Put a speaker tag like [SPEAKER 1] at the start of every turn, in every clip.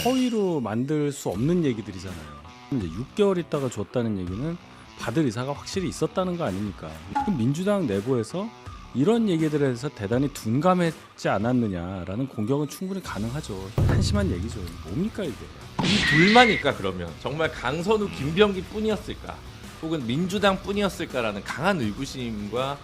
[SPEAKER 1] 허위로 만들 수 없는 얘기들이잖아요. 이제 6개월 있다가 줬다는 얘기는 받을 의사가 확실히 있었다는 거 아닙니까? 그럼 민주당 내부에서 이런 얘기들에 대해서 대단히 둔감했지 않았느냐라는 공격은 충분히 가능하죠. 한심한 얘기죠. 뭡니까 이게?
[SPEAKER 2] 이 둘만일까 그러면? 정말 강선우, 김병기 뿐이었을까? 혹은 민주당 뿐이었을까라는 강한 의구심과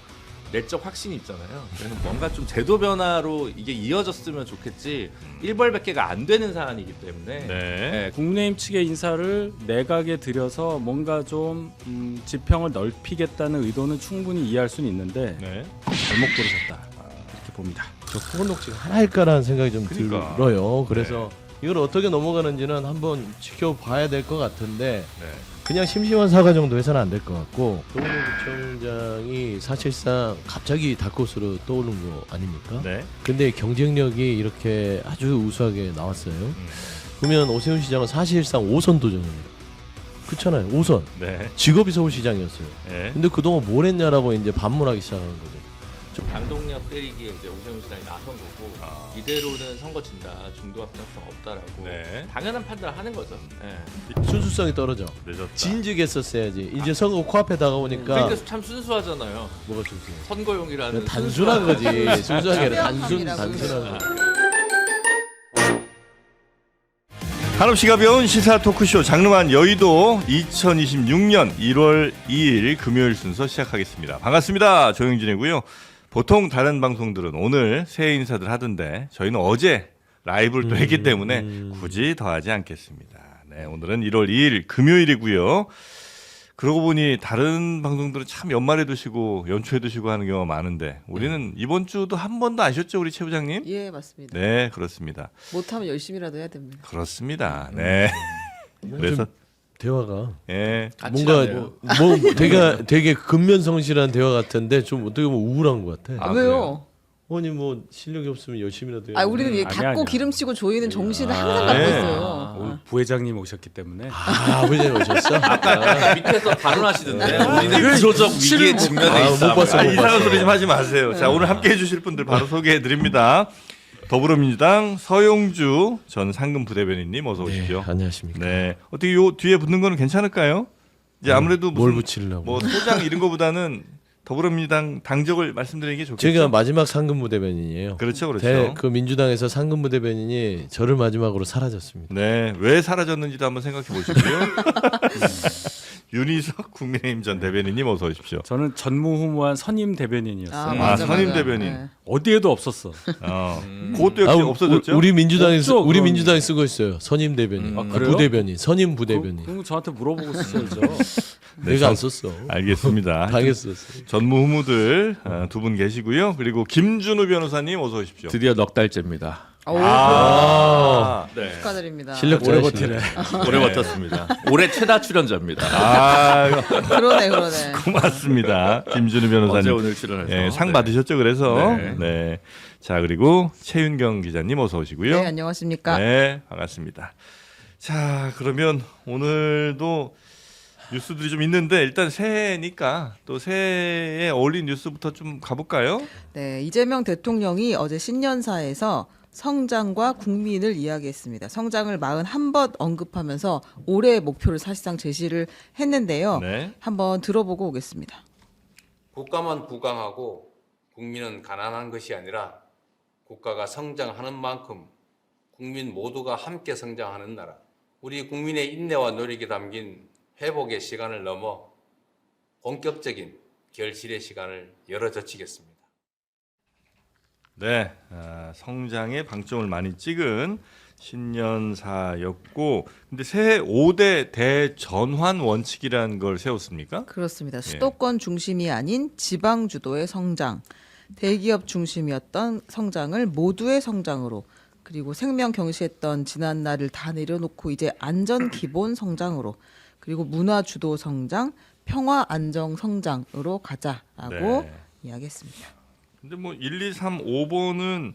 [SPEAKER 2] 내적 확신이 있잖아요. 그래서 뭔가 좀 제도 변화로 이게 이어졌으면 좋겠지 일벌백계가 안 되는 사안이기 때문에
[SPEAKER 3] 네.
[SPEAKER 1] 국민의힘 측의 인사를 내각에 들여서 뭔가 좀 지평을 넓히겠다는 의도는 충분히 이해할 수는 있는데
[SPEAKER 3] 네.
[SPEAKER 1] 잘못 고르셨다 이렇게 봅니다.
[SPEAKER 4] 저 후보 녹취가 하나일까라는 생각이 좀
[SPEAKER 3] 그러니까.
[SPEAKER 4] 들어요. 그래서 이걸 어떻게 넘어가는지는 한번 지켜봐야 될 것 같은데
[SPEAKER 3] 네.
[SPEAKER 4] 그냥 심심한 사과 정도 해서는 안 될 것 같고 조은호 구청장이 사실상 갑자기 다크호스로 떠오른 거 아닙니까?
[SPEAKER 3] 네.
[SPEAKER 4] 근데 경쟁력이 이렇게 아주 우수하게 나왔어요. 그러면 오세훈 시장은 사실상 5선 도전입니다. 그렇잖아요. 5선.
[SPEAKER 3] 네.
[SPEAKER 4] 직업이 서울시장이었어요.
[SPEAKER 3] 네.
[SPEAKER 4] 근데 그동안 뭘 했냐라고 이제 반문하기 시작하는 거죠.
[SPEAKER 2] 당동력 때리기에 이제 오세훈 시장이 나선 거고 이대로는 선거 진다, 중도 합당성 없다라고
[SPEAKER 3] 네.
[SPEAKER 2] 당연한 판단을 하는 거죠. 네.
[SPEAKER 4] 순수성이 떨어져.
[SPEAKER 3] 늦었다.
[SPEAKER 4] 진즉했었어야지. 이제 선거 코앞에 다가오니까
[SPEAKER 2] 그러니까 참 순수하잖아요.
[SPEAKER 4] 뭐가 순수해?
[SPEAKER 2] 선거용이라는
[SPEAKER 4] 단순한 거지. 순수하게 아니라
[SPEAKER 5] 투명함이라고
[SPEAKER 4] 단순한 거.
[SPEAKER 3] 한없이 가벼운 시사 토크쇼 장르만 여의도 2026년 1월 2일 금요일 순서 시작하겠습니다. 반갑습니다. 조영진이고요. 보통 다른 방송들은 오늘 새해 인사들 하던데 저희는 어제 라이브를 또 했기 때문에 굳이 더하지 않겠습니다. 네, 오늘은 1월 2일 금요일이고요. 그러고 보니 다른 방송들은 참 연말에도 쉬고 연초에도 쉬고 하는 경우가 많은데 우리는 이번 주도 한 번도 안 쉬었죠, 우리 최 부장님?
[SPEAKER 5] 예, 맞습니다.
[SPEAKER 3] 네, 그렇습니다.
[SPEAKER 5] 못하면 열심히라도 해야 됩니다.
[SPEAKER 3] 그렇습니다. 네. 그래서
[SPEAKER 4] 대화가
[SPEAKER 3] 예.
[SPEAKER 2] 같이
[SPEAKER 4] 뭔가
[SPEAKER 2] 하네요.
[SPEAKER 4] 뭐 되게 근면성실한 대화 같은데 좀 어떻게 보면 우울한 것 같아.
[SPEAKER 3] 아,
[SPEAKER 5] 왜요?
[SPEAKER 4] 아니 뭐 실력이 없으면 열심히라도 해야
[SPEAKER 5] 아, 우리는 이
[SPEAKER 1] 아니야,
[SPEAKER 5] 닫고
[SPEAKER 1] 아니야.
[SPEAKER 5] 기름치고 조이는 정신을 항상
[SPEAKER 4] 아,
[SPEAKER 5] 갖고
[SPEAKER 3] 네.
[SPEAKER 5] 있어요.
[SPEAKER 1] 오늘 부회장님 오셨기 때문에
[SPEAKER 4] 아버지 오셨어?
[SPEAKER 2] 아까 밑에서 발언하시던데 우리는 구조적 위기에 직면해 있다.
[SPEAKER 4] 못 봤어.
[SPEAKER 3] 이상한 소리 좀 하지 마세요. 자, 오늘 함께 해주실 분들 바로 소개해 드립니다. 더불어민주당 서용주 전 상금 부대변인님 어서 오십시오.
[SPEAKER 4] 안녕하십니까.
[SPEAKER 3] 네. 어떻게 요 뒤에 붙는 거는 괜찮을까요? 이제 아무래도
[SPEAKER 4] 뭘
[SPEAKER 3] 무슨
[SPEAKER 4] 붙이려고?
[SPEAKER 3] 뭐 소장 이런 거보다는 더불어민주당 당적을 말씀드리는 게 좋겠죠.
[SPEAKER 4] 제가 마지막 상근부 대변인이에요.
[SPEAKER 3] 그렇죠, 그렇죠.
[SPEAKER 4] 그 민주당에서 상근부 대변인이 저를 마지막으로 사라졌습니다.
[SPEAKER 3] 네, 왜 사라졌는지도 한번 생각해 보시고요. 윤희석 국민의힘 전 대변인님 어서 오십시오.
[SPEAKER 1] 저는 전무후무한 선임 대변인이었어요.
[SPEAKER 5] 맞아,
[SPEAKER 3] 선임
[SPEAKER 5] 맞아.
[SPEAKER 3] 대변인.
[SPEAKER 5] 네.
[SPEAKER 1] 어디에도 없었어.
[SPEAKER 3] 그것도 역시 없어졌죠.
[SPEAKER 4] 우리 민주당이
[SPEAKER 1] 없죠,
[SPEAKER 4] 우리
[SPEAKER 1] 그건.
[SPEAKER 4] 민주당이 쓰고 있어요. 선임 대변인,
[SPEAKER 1] 아, 그래요?
[SPEAKER 4] 부대변인, 선임 부대변인.
[SPEAKER 1] 그럼 저한테 물어보고 쓰셔야죠.
[SPEAKER 4] 내가 안 썼어.
[SPEAKER 3] 알겠습니다.
[SPEAKER 4] 당했었어.
[SPEAKER 3] 전무후무들 두 분 계시고요. 그리고 김준우 변호사님 어서 오십시오.
[SPEAKER 2] 드디어 넉 달째입니다.
[SPEAKER 5] 오,
[SPEAKER 3] 네.
[SPEAKER 5] 축하드립니다.
[SPEAKER 4] 실력
[SPEAKER 1] 오래
[SPEAKER 4] 잘하시네.
[SPEAKER 1] 버티네.
[SPEAKER 2] 오래 버텼습니다. 올해 최다 출연자입니다.
[SPEAKER 3] 아,
[SPEAKER 5] 그러네.
[SPEAKER 3] 고맙습니다. 김준우
[SPEAKER 2] 어제
[SPEAKER 3] 변호사님.
[SPEAKER 2] 오늘 출연해서
[SPEAKER 3] 예, 상 받으셨죠, 그래서.
[SPEAKER 2] 네.
[SPEAKER 3] 네. 자, 그리고 최윤경 기자님 어서 오시고요.
[SPEAKER 5] 네, 안녕하십니까?
[SPEAKER 3] 네, 반갑습니다. 자, 그러면 오늘도 뉴스들이 좀 있는데 일단 새해니까 또 새해에 어울린 뉴스부터 좀 가볼까요?
[SPEAKER 5] 네, 이재명 대통령이 어제 신년사에서 성장과 국민을 이야기했습니다. 성장을 41번 언급하면서 올해의 목표를 사실상 제시를 했는데요.
[SPEAKER 3] 네.
[SPEAKER 5] 한번 들어보고 오겠습니다.
[SPEAKER 6] 국가만 부강하고 국민은 가난한 것이 아니라 국가가 성장하는 만큼 국민 모두가 함께 성장하는 나라. 우리 국민의 인내와 노력이 담긴 회복의 시간을 넘어 본격적인 결실의 시간을 열어젖히겠습니다.
[SPEAKER 3] 네, 성장에 방점을 많이 찍은 신년사였고, 근데 새해 5대 대전환 원칙이라는 걸 세웠습니까?
[SPEAKER 5] 그렇습니다. 수도권 중심이 아닌 지방 주도의 성장, 대기업 중심이었던 성장을 모두의 성장으로, 그리고 생명 경시했던 지난날을 다 내려놓고 이제 안전 기본 성장으로, 그리고 문화 주도 성장, 평화 안정 성장으로 가자라고
[SPEAKER 3] 네.
[SPEAKER 5] 이야기했습니다.
[SPEAKER 3] 근데 뭐 1, 2, 3, 5번은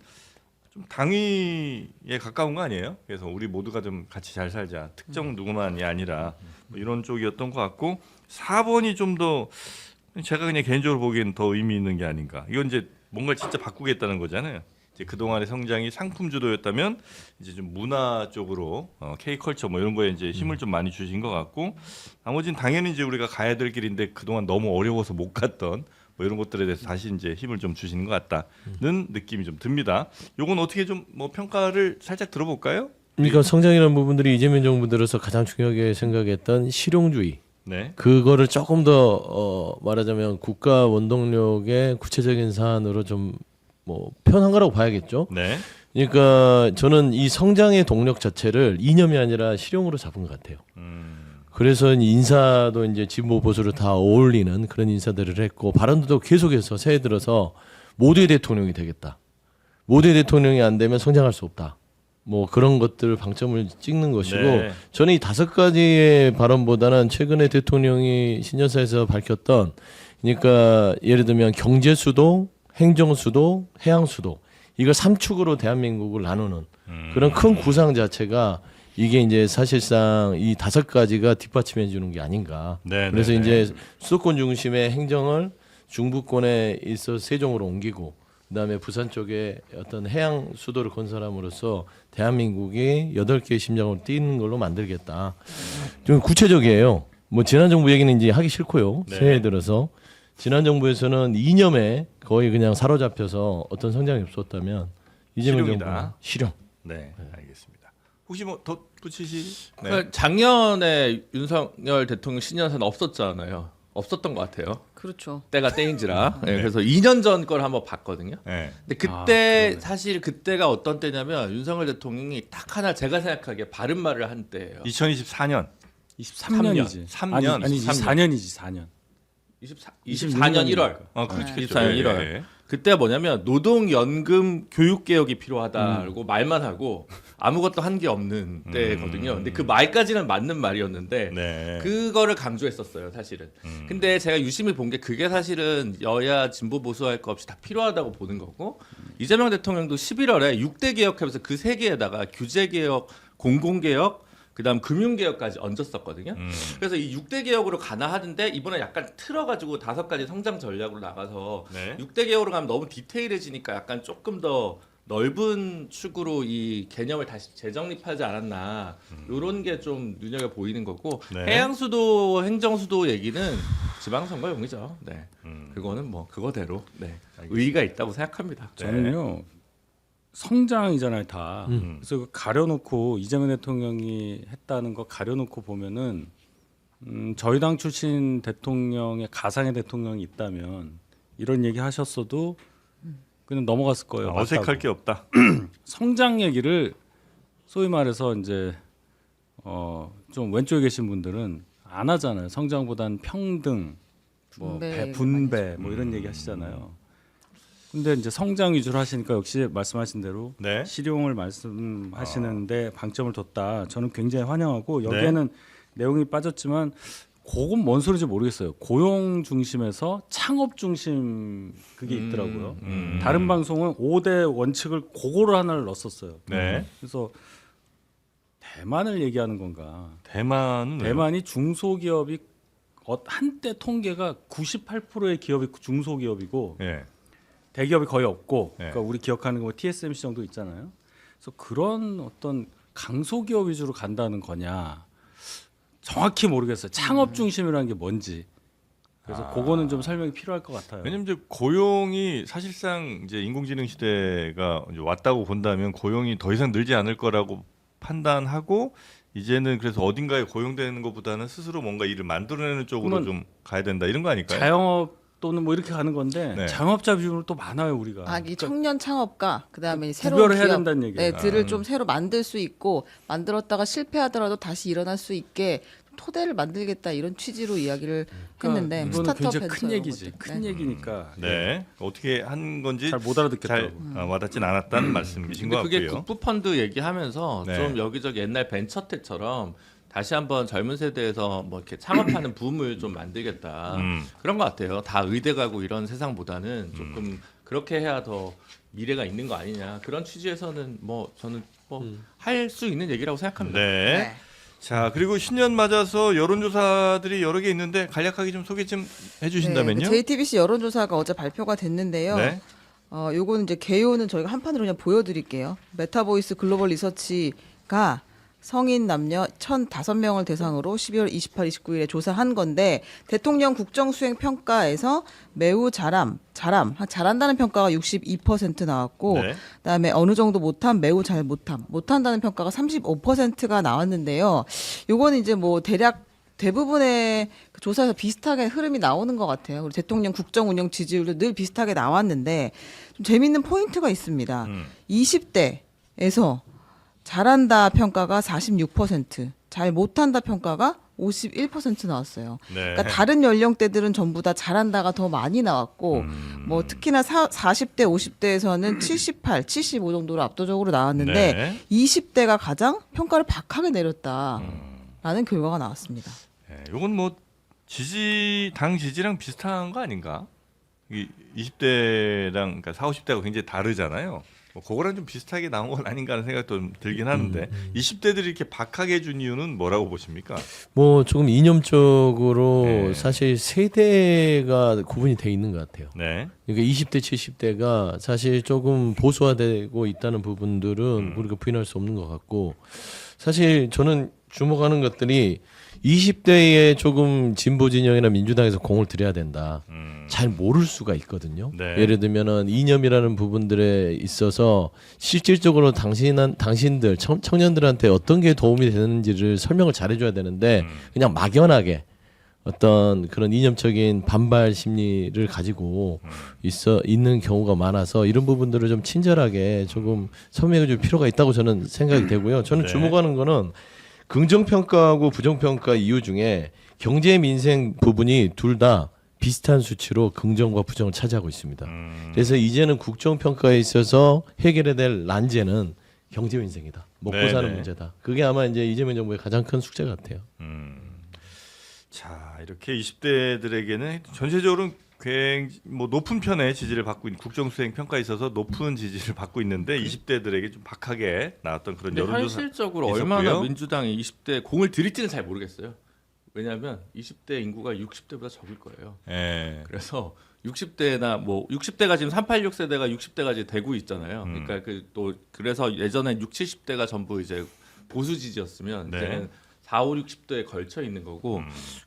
[SPEAKER 3] 좀 당위에 가까운 거 아니에요? 그래서 우리 모두가 좀 같이 잘 살자. 특정 누구만이 아니라 뭐 이런 쪽이었던 것 같고 4번이 좀 더 제가 그냥 개인적으로 보기엔 더 의미 있는 게 아닌가. 이건 이제 뭔가 진짜 바꾸겠다는 거잖아요. 이제 그 동안의 성장이 상품 주도였다면 이제 좀 문화 쪽으로 K컬처 뭐 이런 거에 이제 힘을 좀 많이 주신 것 같고 나머지는 당연히 이제 우리가 가야 될 길인데 그동안 너무 어려워서 못 갔던 뭐 이런 것들에 대해서 다시 이제 힘을 좀 주시는 것 같다는 느낌이 좀 듭니다. 요건 어떻게 좀 뭐 평가를 살짝 들어볼까요?
[SPEAKER 4] 그러니까 성장이라는 부분들이 이재명 정부 들어서 가장 중요하게 생각했던 실용주의.
[SPEAKER 3] 네.
[SPEAKER 4] 그거를 조금 더 말하자면 국가 원동력의 구체적인 사안으로 좀 뭐 표현한 거라고 봐야겠죠.
[SPEAKER 3] 네.
[SPEAKER 4] 그러니까 저는 이 성장의 동력 자체를 이념이 아니라 실용으로 잡은 것 같아요. 그래서 인사도 이제 진보 보수를 다 어울리는 그런 인사들을 했고 발언도 계속해서 새해 들어서 모두의 대통령이 되겠다. 모두의 대통령이 안 되면 성장할 수 없다. 뭐 그런 것들을 방점을 찍는 것이고
[SPEAKER 3] 네.
[SPEAKER 4] 저는 이 5가지의 발언보다는 최근에 대통령이 신년사에서 밝혔던 그러니까 예를 들면 경제 수도, 행정 수도, 해양 수도 이걸 3축으로 대한민국을 나누는 그런 큰 구상 자체가 이게 이제 사실상 이 5가지가 뒷받침해 주는 게 아닌가.
[SPEAKER 3] 네,
[SPEAKER 4] 그래서
[SPEAKER 3] 네,
[SPEAKER 4] 이제 수도권 중심의 행정을 중부권에 있어 세종으로 옮기고 그다음에 부산 쪽에 어떤 해양 수도를 건설함으로써 대한민국이 8개의 심장으로 뛰는 걸로 만들겠다. 좀 구체적이에요. 뭐 지난 정부 얘기는 이제 하기 싫고요.
[SPEAKER 3] 네.
[SPEAKER 4] 새해 들어서 지난 정부에서는 이념에 거의 그냥 사로잡혀서 어떤 성장이 없었다면 이재명
[SPEAKER 3] 실용이다.
[SPEAKER 4] 정부는 실용.
[SPEAKER 3] 네. 알겠습니다. 혹시 뭐 덧붙이시? 네.
[SPEAKER 2] 그러니까 작년에 윤석열 대통령 신년사는 없었잖아요. 없었던 것 같아요.
[SPEAKER 5] 그렇죠.
[SPEAKER 2] 때가 때인지라. 예,
[SPEAKER 3] 네.
[SPEAKER 2] 그래서 2년 전 걸 한번 봤거든요.
[SPEAKER 3] 네.
[SPEAKER 2] 근데 그때 사실 그때가 어떤 때냐면 윤석열 대통령이 딱 하나 제가 생각하기에 바른 말을 한 때예요.
[SPEAKER 3] 2024년.
[SPEAKER 1] 23년이지.
[SPEAKER 3] 3년.
[SPEAKER 1] 아니 4년이지 4년.
[SPEAKER 2] 24년 1월.
[SPEAKER 3] 그렇죠.
[SPEAKER 2] 24년 1월. 그때가 뭐냐면 노동연금 교육개혁이 필요하다고 말만 하고 아무것도 한 게 없는 때거든요. 근데 그 말까지는 맞는 말이었는데
[SPEAKER 3] 네.
[SPEAKER 2] 그거를 강조했었어요, 사실은. 근데 제가 유심히 본 게 그게 사실은 여야 진보 보수할 거 없이 다 필요하다고 보는 거고 이재명 대통령도 11월에 6대 개혁하면서 그 세 개에다가 규제 개혁, 공공 개혁, 그다음 금융 개혁까지 얹었었거든요. 그래서 이 6대 개혁으로 가나 하는데 이번에 약간 틀어가지고 5가지 성장 전략으로 나가서
[SPEAKER 3] 네.
[SPEAKER 2] 6대 개혁으로 가면 너무 디테일해지니까 약간 조금 더 넓은 축으로 이 개념을 다시 재정립하지 않았나 이런 게 좀 눈여겨 보이는 거고
[SPEAKER 3] 네.
[SPEAKER 2] 해양수도 행정수도 얘기는 지방선거용이죠. 네, 그거는 뭐 그거대로 네. 의의가 있다고 생각합니다.
[SPEAKER 1] 저는요 성장이잖아요 다. 그래서 그 가려놓고 이재명 대통령이 했다는 거 가려놓고 보면은 저희 당 출신 대통령의 가상의 대통령이 있다면 이런 얘기 하셨어도 그냥 넘어갔을 거예요.
[SPEAKER 3] 어색할
[SPEAKER 1] 맞다고.
[SPEAKER 3] 게 없다.
[SPEAKER 1] 성장 얘기를 소위 말해서 이제 좀 왼쪽에 계신 분들은 안 하잖아요. 성장보단 평등, 뭐 분배 뭐 이런 얘기 하시잖아요. 근데 이제 성장 위주로 하시니까 역시 말씀하신 대로
[SPEAKER 3] 네.
[SPEAKER 1] 실용을 말씀하시는데 방점을 뒀다. 저는 굉장히 환영하고 여기에는 내용이 빠졌지만 그건 뭔 소리인지 모르겠어요. 고용 중심에서 창업 중심 그게 있더라고요. 다른 방송은 5대 원칙을 그거를 하나를 넣었었어요.
[SPEAKER 3] 네.
[SPEAKER 1] 그래서 대만을 얘기하는 건가?
[SPEAKER 3] 대만은 왜요?
[SPEAKER 1] 대만이 중소기업이 한때 통계가 98%의 기업이 중소기업이고
[SPEAKER 3] 예.
[SPEAKER 1] 대기업이 거의 없고,
[SPEAKER 3] 네.
[SPEAKER 1] 그러니까 우리 기억하는 거 TSMC 정도 있잖아요. 그래서 그런 어떤 강소기업 위주로 간다는 거냐 정확히 모르겠어요. 창업 중심이라는 게 뭔지. 그래서 그거는 좀 설명이 필요할 것 같아요.
[SPEAKER 3] 왜냐면 이제 고용이 사실상 이제 인공지능 시대가 이제 왔다고 본다면 고용이 더 이상 늘지 않을 거라고 판단하고 이제는 그래서 어딘가에 고용되는 것보다는 스스로 뭔가 일을 만들어내는 쪽으로 좀 가야 된다 이런 거 아닐까요?
[SPEAKER 1] 자영업 또는 뭐 이렇게 가는 건데
[SPEAKER 3] 네.
[SPEAKER 1] 자영업자 비중은 또 많아요 우리가.
[SPEAKER 5] 이 청년 창업가 그다음에 새로운
[SPEAKER 1] 구별을 해야
[SPEAKER 5] 기업,
[SPEAKER 1] 된다는 얘기예요.
[SPEAKER 5] 네, 들을 좀 새로 만들 수 있고 만들었다가 실패하더라도 다시 일어날 수 있게 토대를 만들겠다 이런 취지로 이야기를 했는데
[SPEAKER 1] 그러니까 이거는
[SPEAKER 5] 스타트업
[SPEAKER 1] 굉장히
[SPEAKER 5] 벤처
[SPEAKER 1] 큰
[SPEAKER 5] 이런
[SPEAKER 1] 얘기지.
[SPEAKER 5] 것들.
[SPEAKER 1] 큰 얘기니까
[SPEAKER 3] 네. 어떻게 한 건지
[SPEAKER 1] 잘 못
[SPEAKER 3] 잘
[SPEAKER 1] 알아듣겠더라고.
[SPEAKER 3] 와닿진 않았다는 말씀이신 것
[SPEAKER 2] 근데 그게
[SPEAKER 3] 같고요.
[SPEAKER 2] 국부펀드 얘기하면서
[SPEAKER 3] 네.
[SPEAKER 2] 좀 여기저기 옛날 벤처 때처럼 다시 한번 젊은 세대에서 뭐 이렇게 창업하는 붐을 좀 만들겠다 그런 것 같아요. 다 의대 가고 이런 세상보다는 조금 그렇게 해야 더 미래가 있는 거 아니냐 그런 취지에서는 뭐 저는 뭐 할 수 있는 얘기라고 생각합니다.
[SPEAKER 3] 네. 자 그리고 신년 맞아서 여론조사들이 여러 개 있는데 간략하게 좀 소개 좀 해주신다면요.
[SPEAKER 5] JTBC 여론조사가 어제 발표가 됐는데요.
[SPEAKER 3] 네.
[SPEAKER 5] 요거는 이제 개요는 저희가 한 판으로 그냥 보여드릴게요. 메타보이스 글로벌 리서치가 성인 남녀 1,005명을 대상으로 12월 28, 29일에 조사한 건데 대통령 국정수행 평가에서 매우 잘한다는 평가가 62% 나왔고
[SPEAKER 3] 네.
[SPEAKER 5] 그다음에 어느 정도 못함, 매우 잘 못한다는 평가가 35%가 나왔는데요. 요거는 이제 뭐 대략 대부분의 그 조사에서 비슷하게 흐름이 나오는 것 같아요. 그리고 대통령 국정 운영 지지율도 늘 비슷하게 나왔는데 좀 재밌는 포인트가 있습니다. 20대에서 잘한다 평가가 46%, 잘 못한다 평가가 51% 나왔어요.
[SPEAKER 3] 네.
[SPEAKER 5] 그러니까 다른 연령대들은 전부 다 잘한다가 더 많이 나왔고 뭐 특히나 40대, 50대에서는 78, 75 정도로 압도적으로 나왔는데
[SPEAKER 3] 네.
[SPEAKER 5] 20대가 가장 평가를 박하게 내렸다라는 결과가 나왔습니다.
[SPEAKER 3] 네, 이건 뭐 당 지지랑 비슷한 거 아닌가? 20대랑 그러니까 40, 50대가 굉장히 다르잖아요. 뭐 그거랑 좀 비슷하게 나온 건 아닌가 하는 생각도 좀 들긴 하는데 20대들이 이렇게 박하게 해준 이유는 뭐라고 보십니까?
[SPEAKER 4] 뭐 조금 이념적으로
[SPEAKER 3] 네.
[SPEAKER 4] 사실 세대가 구분이 돼 있는 것 같아요.
[SPEAKER 3] 네.
[SPEAKER 4] 그러니까 20대, 70대가 사실 조금 보수화되고 있다는 부분들은 우리가 부인할 수 없는 것 같고 사실 저는 주목하는 것들이 20대에 조금 진보 진영이나 민주당에서 공을 들여야 된다. 잘 모를 수가 있거든요.
[SPEAKER 3] 네.
[SPEAKER 4] 예를 들면은 이념이라는 부분들에 있어서 실질적으로 당신들 청년들한테 어떤 게 도움이 되는지를 설명을 잘해줘야 되는데 그냥 막연하게 어떤 그런 이념적인 반발 심리를 가지고 있는 경우가 많아서 이런 부분들을 좀 친절하게 조금 설명해줄 필요가 있다고 저는 생각이 되고요. 저는
[SPEAKER 3] 네.
[SPEAKER 4] 주목하는 거는 긍정평가하고 부정평가 이유 중에 경제 민생 부분이 둘 다 비슷한 수치로 긍정과 부정을 차지하고 있습니다. 그래서 이제는 국정평가에 있어서 해결해야 될 난제는 경제 민생이다. 먹고
[SPEAKER 3] 네네.
[SPEAKER 4] 사는 문제다. 그게 아마 이제 이재명 정부의 가장 큰 숙제 같아요.
[SPEAKER 3] 자, 이렇게 20대들에게는 전체적으로 굉장히 뭐 높은 편의 지지를 받고 있는 국정수행 평가에 있어서 높은 지지를 받고 있는데 20대들에게 좀 박하게 나왔던 그런
[SPEAKER 2] 근데
[SPEAKER 3] 여론조사
[SPEAKER 2] 현실적으로
[SPEAKER 3] 있었고요.
[SPEAKER 2] 얼마나 민주당이 20대 공을 들일지는 잘 모르겠어요. 왜냐하면 20대 인구가 60대보다 적을 거예요.
[SPEAKER 3] 예.
[SPEAKER 2] 그래서 60대나 뭐 60대가 지금 386 세대가 60대가 이제 되고 있잖아요. 그러니까 또 그래서 예전에 6, 70대가 전부 이제 보수 지지였으면
[SPEAKER 3] 네.
[SPEAKER 2] 이제는 4, 5, 60대에 걸쳐 있는 거고.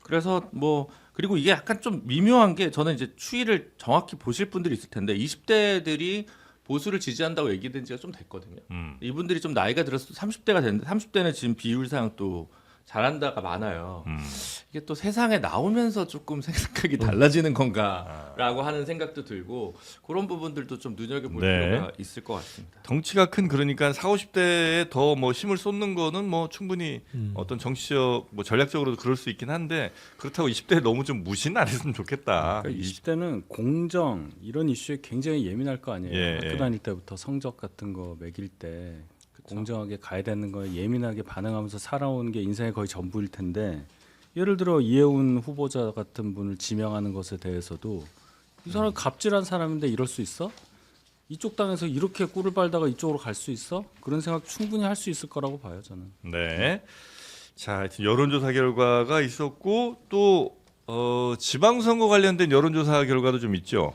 [SPEAKER 2] 그래서 뭐 그리고 이게 약간 좀 미묘한 게 저는 이제 추이를 정확히 보실 분들이 있을 텐데 20대들이 보수를 지지한다고 얘기된 지가 좀 됐거든요. 이분들이 좀 나이가 들어서 30대가 됐는데 30대는 지금 비율상 또 잘한다가 많아요. 이게 또 세상에 나오면서 조금 생각이 달라지는 건가라고 하는 생각도 들고 그런 부분들도 좀 눈여겨볼
[SPEAKER 3] 네.
[SPEAKER 2] 필요가 있을 것 같습니다.
[SPEAKER 3] 덩치가 큰 그러니까 40, 50대에 더 뭐 힘을 쏟는 거는 뭐 충분히 어떤 정치적 뭐 전략적으로도 그럴 수 있긴 한데 그렇다고 20대에 너무 좀 무시는 안 했으면 좋겠다.
[SPEAKER 1] 그러니까 20대는 공정 이런 이슈에 굉장히 예민할 거 아니에요.
[SPEAKER 3] 예,
[SPEAKER 1] 학교
[SPEAKER 3] 예.
[SPEAKER 1] 다닐 때부터 성적 같은 거 매길 때 공정하게 가야 되는 거에 예민하게 반응하면서 살아오는 게 인생의 거의 전부일 텐데 예를 들어 이해운 후보자 같은 분을 지명하는 것에 대해서도 이 사람 갑질한 사람인데 이럴 수 있어? 이쪽 당에서 이렇게 꿀을 빨다가 이쪽으로 갈 수 있어? 그런 생각 충분히 할 수 있을 거라고 봐요 저는.
[SPEAKER 3] 네. 자, 하여튼 여론조사 결과가 있었고 또 지방선거 관련된 여론조사 결과도 좀 있죠.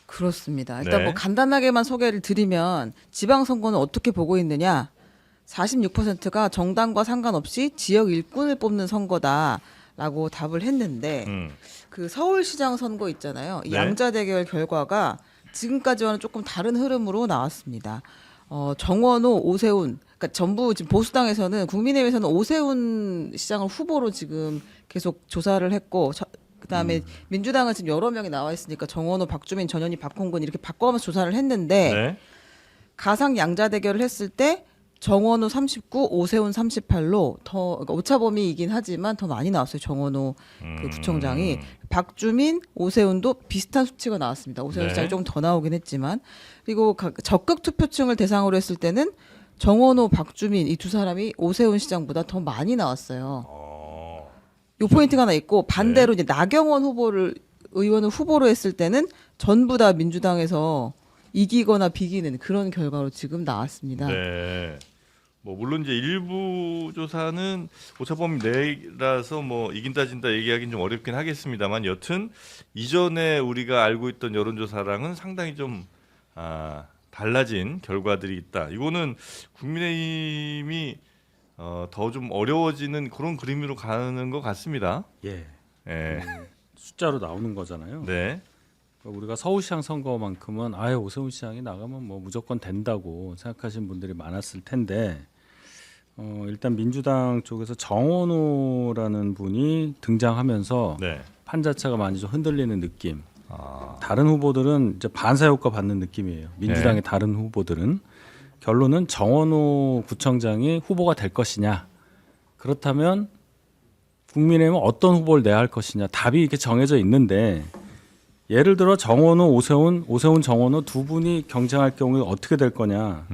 [SPEAKER 5] 그렇습니다. 일단
[SPEAKER 3] 네.
[SPEAKER 5] 뭐 간단하게만 소개를 드리면 지방선거는 어떻게 보고 있느냐. 46%가 정당과 상관없이 지역 일꾼을 뽑는 선거다라고 답을 했는데 그 서울시장 선거 있잖아요. 이
[SPEAKER 3] 네.
[SPEAKER 5] 양자 대결 결과가 지금까지와는 조금 다른 흐름으로 나왔습니다. 정원호, 오세훈, 그러니까 전부 지금 보수당에서는 국민의힘에서는 오세훈 시장을 후보로 지금 계속 조사를 했고. 그다음에 민주당은 지금 여러 명이 나와 있으니까 정원호, 박주민, 전현희, 박홍근 이렇게 바꿔가면서 조사를 했는데
[SPEAKER 3] 네.
[SPEAKER 5] 가상 양자 대결을 했을 때 정원호 39, 오세훈 38로 더 그러니까 오차범위이긴 하지만 더 많이 나왔어요. 정원호 그 구청장이 박주민, 오세훈도 비슷한 수치가 나왔습니다. 오세훈
[SPEAKER 3] 네.
[SPEAKER 5] 시장이 좀 더 나오긴 했지만 그리고 적극 투표층을 대상으로 했을 때는 정원호, 박주민 이 두 사람이 오세훈 시장보다 더 많이 나왔어요. 요 포인트가 하나 있고 반대로 이제 나경원 의원을 후보로 했을 때는 전부 다 민주당에서 이기거나 비기는 그런 결과로 지금 나왔습니다.
[SPEAKER 3] 네. 뭐 물론 이제 일부 조사는 오차범위 내라서 뭐 이긴다 진다 얘기하기는 좀 어렵긴 하겠습니다만 여튼 이전에 우리가 알고 있던 여론조사랑은 상당히 좀 달라진 결과들이 있다. 이거는 국민의힘이 더 좀 어려워지는 그런 그림으로 가는 것 같습니다.
[SPEAKER 1] 예.
[SPEAKER 3] 예.
[SPEAKER 1] 숫자로 나오는 거잖아요.
[SPEAKER 3] 네.
[SPEAKER 1] 그러니까 우리가 서울시장 선거만큼은 아예 오세훈 시장이 나가면 뭐 무조건 된다고 생각하시는 분들이 많았을 텐데 일단 민주당 쪽에서 정원호라는 분이 등장하면서
[SPEAKER 3] 네.
[SPEAKER 1] 판 자체가 많이 좀 흔들리는 느낌.
[SPEAKER 3] 아,
[SPEAKER 1] 다른 후보들은 이제 반사 효과 받는 느낌이에요. 민주당의 다른 후보들은 결론은 정원호 구청장이 후보가 될 것이냐. 그렇다면 국민의힘은 어떤 후보를 내야 할 것이냐. 답이 이렇게 정해져 있는데 예를 들어 정원호, 오세훈, 정원호 두 분이 경쟁할 경우에 어떻게 될 거냐.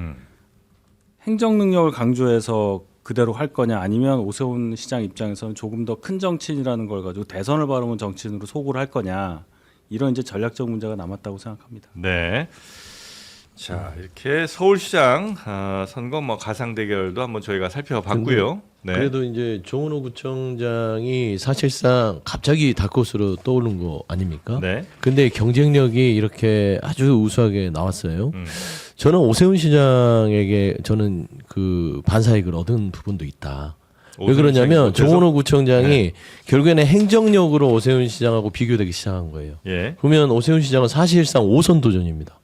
[SPEAKER 1] 행정 능력을 강조해서 그대로 할 거냐 아니면 오세훈 시장 입장에서는 조금 더 큰 정치인이라는 걸 가지고 대선을 바라본 정치인으로 소구를 할 거냐. 이런 이제 전략적 문제가 남았다고 생각합니다.
[SPEAKER 3] 네. 자, 이렇게 서울시장 선거 뭐 가상 대결도 한번 저희가 살펴봤고요. 네.
[SPEAKER 4] 그래도 이제 정원호 구청장이 사실상 갑자기 다크호스로 떠오른 거 아닙니까?
[SPEAKER 3] 네.
[SPEAKER 4] 근데 경쟁력이 이렇게 아주 우수하게 나왔어요. 저는 오세훈 시장에게 저는 그 반사익을 얻은 부분도 있다. 왜 그러냐면 정원호 구청장이 결국에는 행정력으로 오세훈 시장하고 비교되기 시작한 거예요.
[SPEAKER 3] 예.
[SPEAKER 4] 그러면 오세훈 시장은 사실상 5선 도전입니다.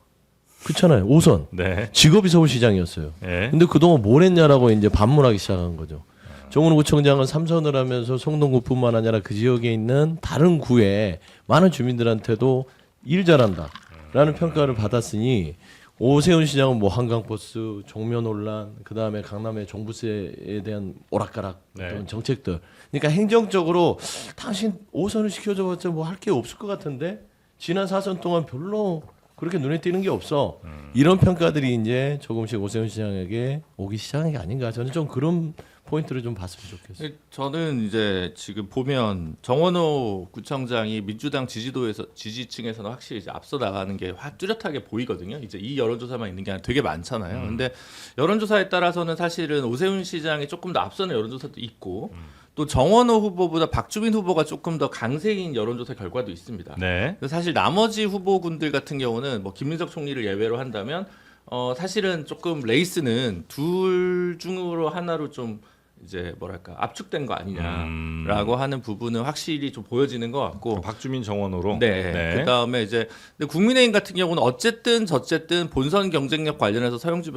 [SPEAKER 4] 그렇잖아요. 5선.
[SPEAKER 3] 네.
[SPEAKER 4] 직업이 서울시장이었어요.
[SPEAKER 3] 예.
[SPEAKER 4] 근데 그동안 뭘 했냐라고 이제 반문하기 시작한 거죠. 정원호 구청장은 3선을 하면서 송동구뿐만 아니라 그 지역에 있는 다른 구에 많은 주민들한테도 일 잘한다라는 평가를 받았으니 오세훈 시장은 뭐 한강버스, 종묘 논란, 그 다음에 강남의 종부세에 대한 오락가락
[SPEAKER 3] 네.
[SPEAKER 4] 정책들. 그러니까 행정적으로 당신 5선을 시켜줘봤자 뭐 할 게 없을 것 같은데 지난 4선 동안 별로 그렇게 눈에 띄는 게 없어. 이런 평가들이 이제 조금씩 오세훈 시장에게 오기 시작한 게 아닌가. 저는 좀 그런 포인트를 좀 봤으면 좋겠어요.
[SPEAKER 2] 저는 이제 지금 보면 정원호 구청장이 민주당 지지층에서는 확실히 이제 앞서 나가는 게 뚜렷하게 보이거든요. 이제 이 여론조사만 있는 게 아니라 되게 많잖아요. 근데 여론조사에 따라서는 사실은 오세훈 시장이 조금 더 앞서는 여론조사도 있고 또 정원호 후보보다 박주민 후보가 조금 더 강세인 여론조사 결과도 있습니다.
[SPEAKER 3] 네.
[SPEAKER 2] 그래서 사실 나머지 후보군들 같은 경우는 뭐 김민석 총리를 예외로 한다면 사실은 조금 레이스는 둘 중으로 하나로 좀 이제 뭐랄까 압축된 거 아니냐라고 하는 부분은 확실히 좀 보여지는 것 같고
[SPEAKER 3] 박주민 정원호로.
[SPEAKER 2] 네. 그다음에 이제 근데 국민의힘 같은 경우는 어쨌든 저쨌든 본선 경쟁력 관련해서 서영주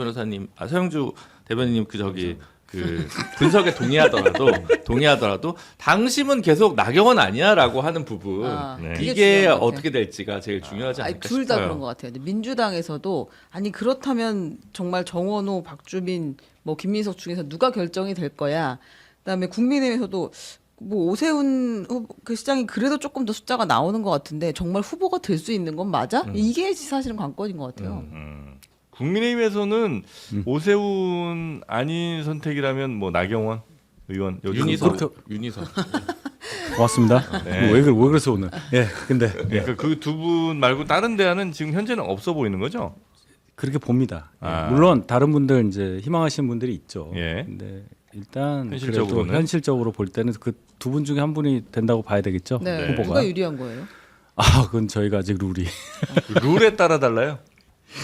[SPEAKER 2] 대변인님 그 분석에 동의하더라도 당심은 계속 나경원 아니야라고 하는 부분
[SPEAKER 3] 네.
[SPEAKER 5] 그게
[SPEAKER 2] 이게
[SPEAKER 5] 중요한 것 같아요.
[SPEAKER 2] 어떻게 될지가 제일 중요하지 않을까
[SPEAKER 5] 둘
[SPEAKER 2] 싶어요.
[SPEAKER 5] 다 그런 것 같아요. 근데 민주당에서도 아니 그렇다면 정말 정원호, 박주민, 뭐 김민석 중에서 누가 결정이 될 거야. 그다음에 국민의힘에서도 뭐 오세훈 그 시장이 그래도 조금 더 숫자가 나오는 것 같은데 정말 후보가 될 수 있는 건 맞아? 이게 사실은 관건인 것 같아요.
[SPEAKER 3] 국민의힘에서는 오세훈 아닌 선택이라면 뭐 나경원 의원
[SPEAKER 2] 윤희석
[SPEAKER 1] 고맙습니다.
[SPEAKER 3] 네.
[SPEAKER 1] 왜 그래서 오늘? 예, 근데
[SPEAKER 3] 그러니까 그 두 분 말고 다른 데는 지금 현재는 없어 보이는 거죠?
[SPEAKER 1] 그렇게 봅니다. 예,
[SPEAKER 3] 아.
[SPEAKER 1] 물론 다른 분들 이제 희망하시는 분들이 있죠.
[SPEAKER 3] 예.
[SPEAKER 1] 근데 일단
[SPEAKER 3] 현실적으로는?
[SPEAKER 1] 그래도 현실적으로 볼 때는 그 두 분 중에 한 분이 된다고 봐야 되겠죠.
[SPEAKER 5] 네.
[SPEAKER 1] 후보가.
[SPEAKER 5] 누가 유리한 거예요?
[SPEAKER 1] 그건 저희가 아직 룰이
[SPEAKER 3] 룰에 따라 달라요.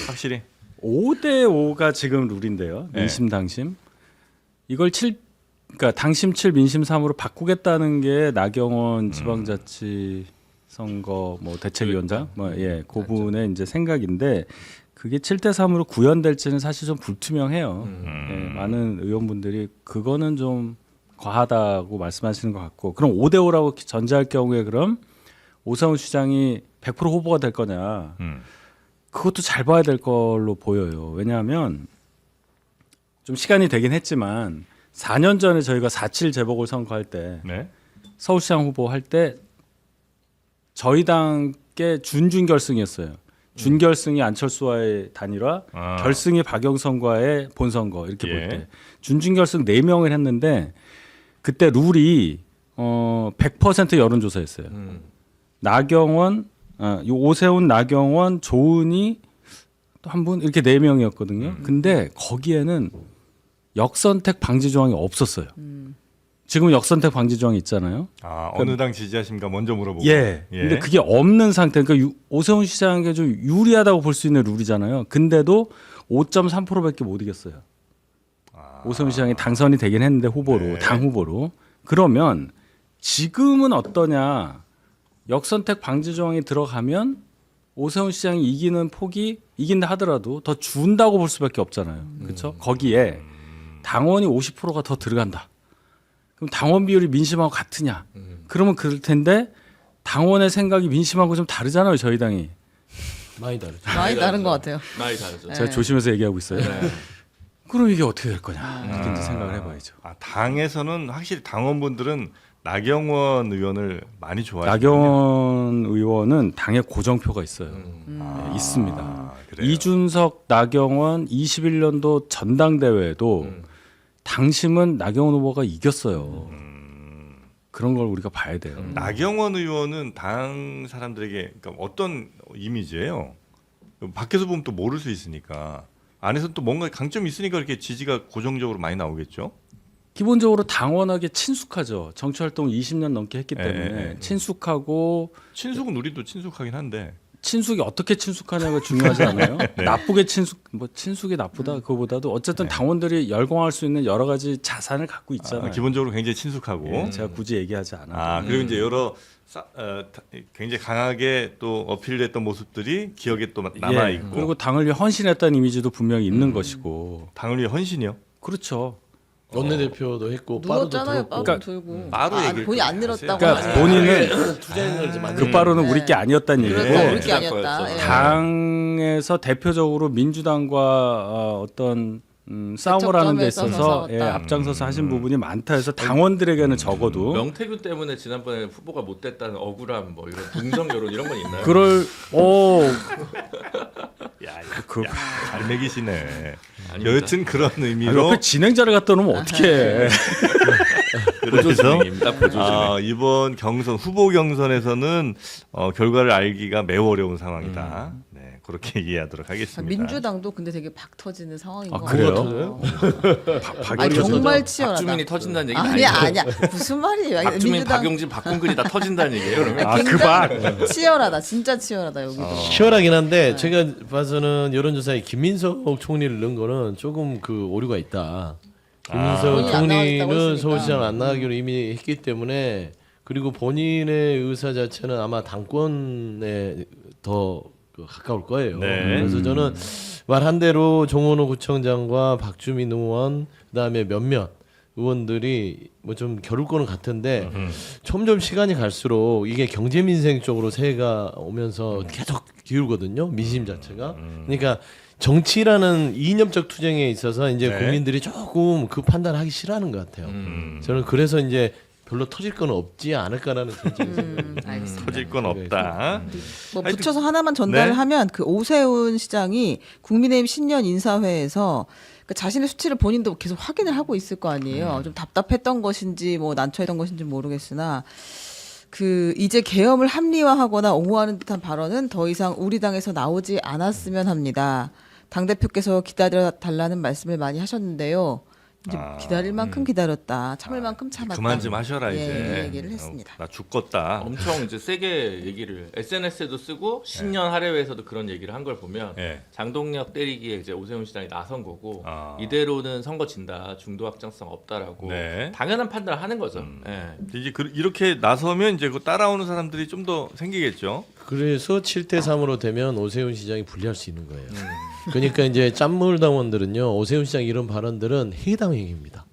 [SPEAKER 3] 확실히.
[SPEAKER 1] 5대 5가 지금 룰인데요.
[SPEAKER 3] 네.
[SPEAKER 1] 민심 당심. 이걸 그러니까 당심 7 민심 3으로 바꾸겠다는 게 나경원 지방자치 선거 뭐 대책위원장 그 분의 이제 생각인데 그게 7대 3으로 구현될지는 사실 좀 불투명해요. 예, 많은 의원분들이 그거는 좀 과하다고 말씀하시는 것 같고 그럼 5대 5라고 전제할 경우에 그럼 오세훈 시장이 100% 후보가 될 거냐? 그것도 잘 봐야 될 걸로 보여요. 왜냐하면 좀 시간이 되긴 했지만 4년 전에 저희가 4.7 재보궐 선거할 때
[SPEAKER 3] 네.
[SPEAKER 1] 서울시장 후보 할 때 저희 당께 준결승이었어요. 준결승이 안철수와의 단일화, 결승이 박영선과의 본선거 이렇게 볼 때 준결승 4명을 했는데 그때 룰이 100% 여론조사였어요. 나경원, 오세훈, 나경원, 조은희 또 한 분 이렇게 4명이었거든요. 근데 거기에는 역선택 방지 조항이 없었어요. 지금 역선택 방지 조항이 있잖아요.
[SPEAKER 3] 어느 당 지지하십니까? 먼저 물어보고.
[SPEAKER 1] 예. 근데 그게 없는 상태. 그러니까 오세훈 시장에게 좀 유리하다고 볼 수 있는 룰이잖아요. 근데도 5.3%밖에 못 이겼어요. 오세훈 시장이 당선이 되긴 했는데 후보로
[SPEAKER 3] 네.
[SPEAKER 1] 당 후보로. 그러면 지금은 어떠냐? 역선택 방지 조항이 들어가면 오세훈 시장이 이기는 폭이 이긴다 하더라도 더 준다고 볼 수밖에 없잖아요. 그렇죠? 거기에 당원이 50%가 더 들어간다. 그럼 당원 비율이 민심하고 같으냐? 그러면 그럴 텐데 당원의 생각이 민심하고 좀 다르잖아요. 저희 당이.
[SPEAKER 4] 많이 다르죠.
[SPEAKER 5] 많이 다른 것 같아요.
[SPEAKER 2] 많이 다르죠.
[SPEAKER 1] 제가 조심해서 얘기하고 있어요.
[SPEAKER 2] 네.
[SPEAKER 1] 그럼 이게 어떻게 될 거냐? 이렇게 이제 생각을 해봐야죠.
[SPEAKER 3] 당에서는 확실히 당원분들은 나경원 의원을 많이 좋아하시요
[SPEAKER 1] 나경원 의원은 당에 고정표가 있어요. 네, 있습니다.
[SPEAKER 3] 그래요?
[SPEAKER 1] 이준석, 나경원 21년도 전당대회에도 당심은 나경원 후보가 이겼어요. 그런 걸 우리가 봐야 돼요.
[SPEAKER 3] 나경원 의원은 당 사람들에게 그러니까 어떤 이미지예요? 밖에서 보면 또 모를 수 있으니까 안에서 또 뭔가 강점이 있으니까 이렇게 지지가 고정적으로 많이 나오겠죠.
[SPEAKER 1] 기본적으로 당원에게 친숙하죠. 정치 활동 20년 넘게 했기 때문에 친숙하고
[SPEAKER 3] 친숙은 우리도 친숙하긴 한데
[SPEAKER 1] 친숙이 어떻게 친숙하냐가 중요하지 않아요? 나쁘게 친숙이 나쁘다 그거보다도 어쨌든 당원들이 열광할 수 있는 여러 가지 자산을 갖고 있잖아요.
[SPEAKER 3] 기본적으로 굉장히 친숙하고
[SPEAKER 1] 예, 제가 굳이 얘기하지 않아요.
[SPEAKER 3] 그리고 이제 여러 굉장히 강하게 또 어필됐던 모습들이 기억에 또 남아 있고
[SPEAKER 1] 그리고 당을 위해 헌신했다는 이미지도 분명히 있는 것이고
[SPEAKER 3] 당을 위해 헌신이요.
[SPEAKER 1] 그렇죠.
[SPEAKER 4] 원내대표도 했고 빠르도
[SPEAKER 5] 누웠잖아요.
[SPEAKER 4] 들었고.
[SPEAKER 5] 빠루 들고.
[SPEAKER 3] 빠루 얘기를
[SPEAKER 5] 본인 안 늘었다고.
[SPEAKER 1] 그러니까
[SPEAKER 5] 하지.
[SPEAKER 1] 본인은
[SPEAKER 4] 투자인을 좀 많이
[SPEAKER 1] 그 빠루는 우리 게 아니었다는 얘기고
[SPEAKER 5] 그렇다. 우리 게
[SPEAKER 2] 주장
[SPEAKER 5] 아니었다.
[SPEAKER 2] 거였어.
[SPEAKER 5] 예.
[SPEAKER 1] 당에서 대표적으로 민주당과 어떤 싸움을 하는 데
[SPEAKER 5] 대척점에서
[SPEAKER 1] 있어서
[SPEAKER 5] 싸웠다.
[SPEAKER 1] 앞장서서 하신 부분이 많다 해서 당원들에게는 적어도
[SPEAKER 2] 명태균 때문에 지난번에 후보가 못 됐다는 억울함 뭐 이런 동정 결혼 이런 건 있나요?
[SPEAKER 1] 그럴
[SPEAKER 3] 잘 매기시네.
[SPEAKER 2] 아닙니다.
[SPEAKER 3] 여튼 그런 의미로
[SPEAKER 1] 옆에 진행자를 갖다 놓으면 어떡해.
[SPEAKER 2] 보조
[SPEAKER 3] 그래서
[SPEAKER 2] 진행입니다. 보조 진행.
[SPEAKER 3] 이번 경선 후보 경선에서는 결과를 알기가 매우 어려운 상황이다. 네, 그렇게 이해하도록 하겠습니다.
[SPEAKER 5] 민주당도 근데 되게 박 터지는 상황인 것
[SPEAKER 1] 그래요?
[SPEAKER 5] 같아요. 아니 정말 치열하다.
[SPEAKER 2] 박주민이 터진다는 얘기는
[SPEAKER 5] 아니야
[SPEAKER 2] 아니죠.
[SPEAKER 5] 아니야 무슨 말이에요?
[SPEAKER 2] 박주민,
[SPEAKER 5] 민주당
[SPEAKER 2] 박용진, 박홍근이 다 터진다는 얘기예요. 그러면
[SPEAKER 5] 굉장히 치열하다. 진짜 치열하다 여기도.
[SPEAKER 4] 치열하긴 한데 제가 봐서는 여론조사에 김민석 총리를 넣은 거는 조금 그 오류가 있다. 김민석
[SPEAKER 5] 본인이 안 나가겠다고
[SPEAKER 4] 총리는
[SPEAKER 5] 했으니까.
[SPEAKER 4] 서울시장 안 나가기로 이미 했기 때문에 그리고 본인의 의사 자체는 아마 당권에 더 가까울 거예요.
[SPEAKER 3] 네.
[SPEAKER 4] 그래서 저는 말한 대로 종원호 구청장과 박주민 의원 그다음에 몇몇 의원들이 뭐 좀 겨룰 거는 같은데 점점 시간이 갈수록 이게 경제 민생 쪽으로 새해가 오면서 계속 기울거든요. 민심 자체가. 그러니까 정치라는 이념적 투쟁에 있어서 이제
[SPEAKER 3] 네.
[SPEAKER 4] 국민들이 조금 그 판단을 하기 싫어하는 것 같아요. 저는 그래서 이제 별로 터질 건 없지 않을까라는 전제에서
[SPEAKER 5] 알겠습니다.
[SPEAKER 3] 터질 건 없다.
[SPEAKER 5] 뭐 붙여서 하나만 전달을
[SPEAKER 3] 네.
[SPEAKER 5] 하면 그 오세훈 시장이 국민의힘 신년 인사회에서 그 자신의 수치를 본인도 계속 확인을 하고 있을 거 아니에요. 좀 답답했던 것인지 뭐 난처했던 것인지 모르겠으나 그 이제 계엄을 합리화하거나 옹호하는 듯한 발언은 더 이상 우리 당에서 나오지 않았으면 합니다. 당 대표께서 기다려 달라는 말씀을 많이 하셨는데요. 이제 기다릴 만큼 기다렸다. 참을 만큼 참았다.
[SPEAKER 3] 그만 좀 하셔라
[SPEAKER 5] 예,
[SPEAKER 3] 이제.
[SPEAKER 5] 얘기를 했습니다.
[SPEAKER 3] 나 죽겠다.
[SPEAKER 2] 엄청 이제 세게 얘기를 SNS에도 쓰고 신년 할애회에서도 그런 얘기를 한 걸 보면
[SPEAKER 3] 네.
[SPEAKER 2] 장동혁 때리기에 이제 오세훈 시장이 나선 거고
[SPEAKER 3] 아.
[SPEAKER 2] 이대로는 선거 진다 중도 확장성 없다라고
[SPEAKER 3] 네.
[SPEAKER 2] 당연한 판단을 하는 거죠. 예.
[SPEAKER 3] 이제 이렇게 나서면 이제 그 따라오는 사람들이 좀 더 생기겠죠.
[SPEAKER 4] 그래서 7대 3으로 되면 오세훈 시장이 불리할 수 있는 거예요. 그러니까 이제 짠물 당원들은요. 오세훈 시장 이런 발언들은 해당 행위입니다.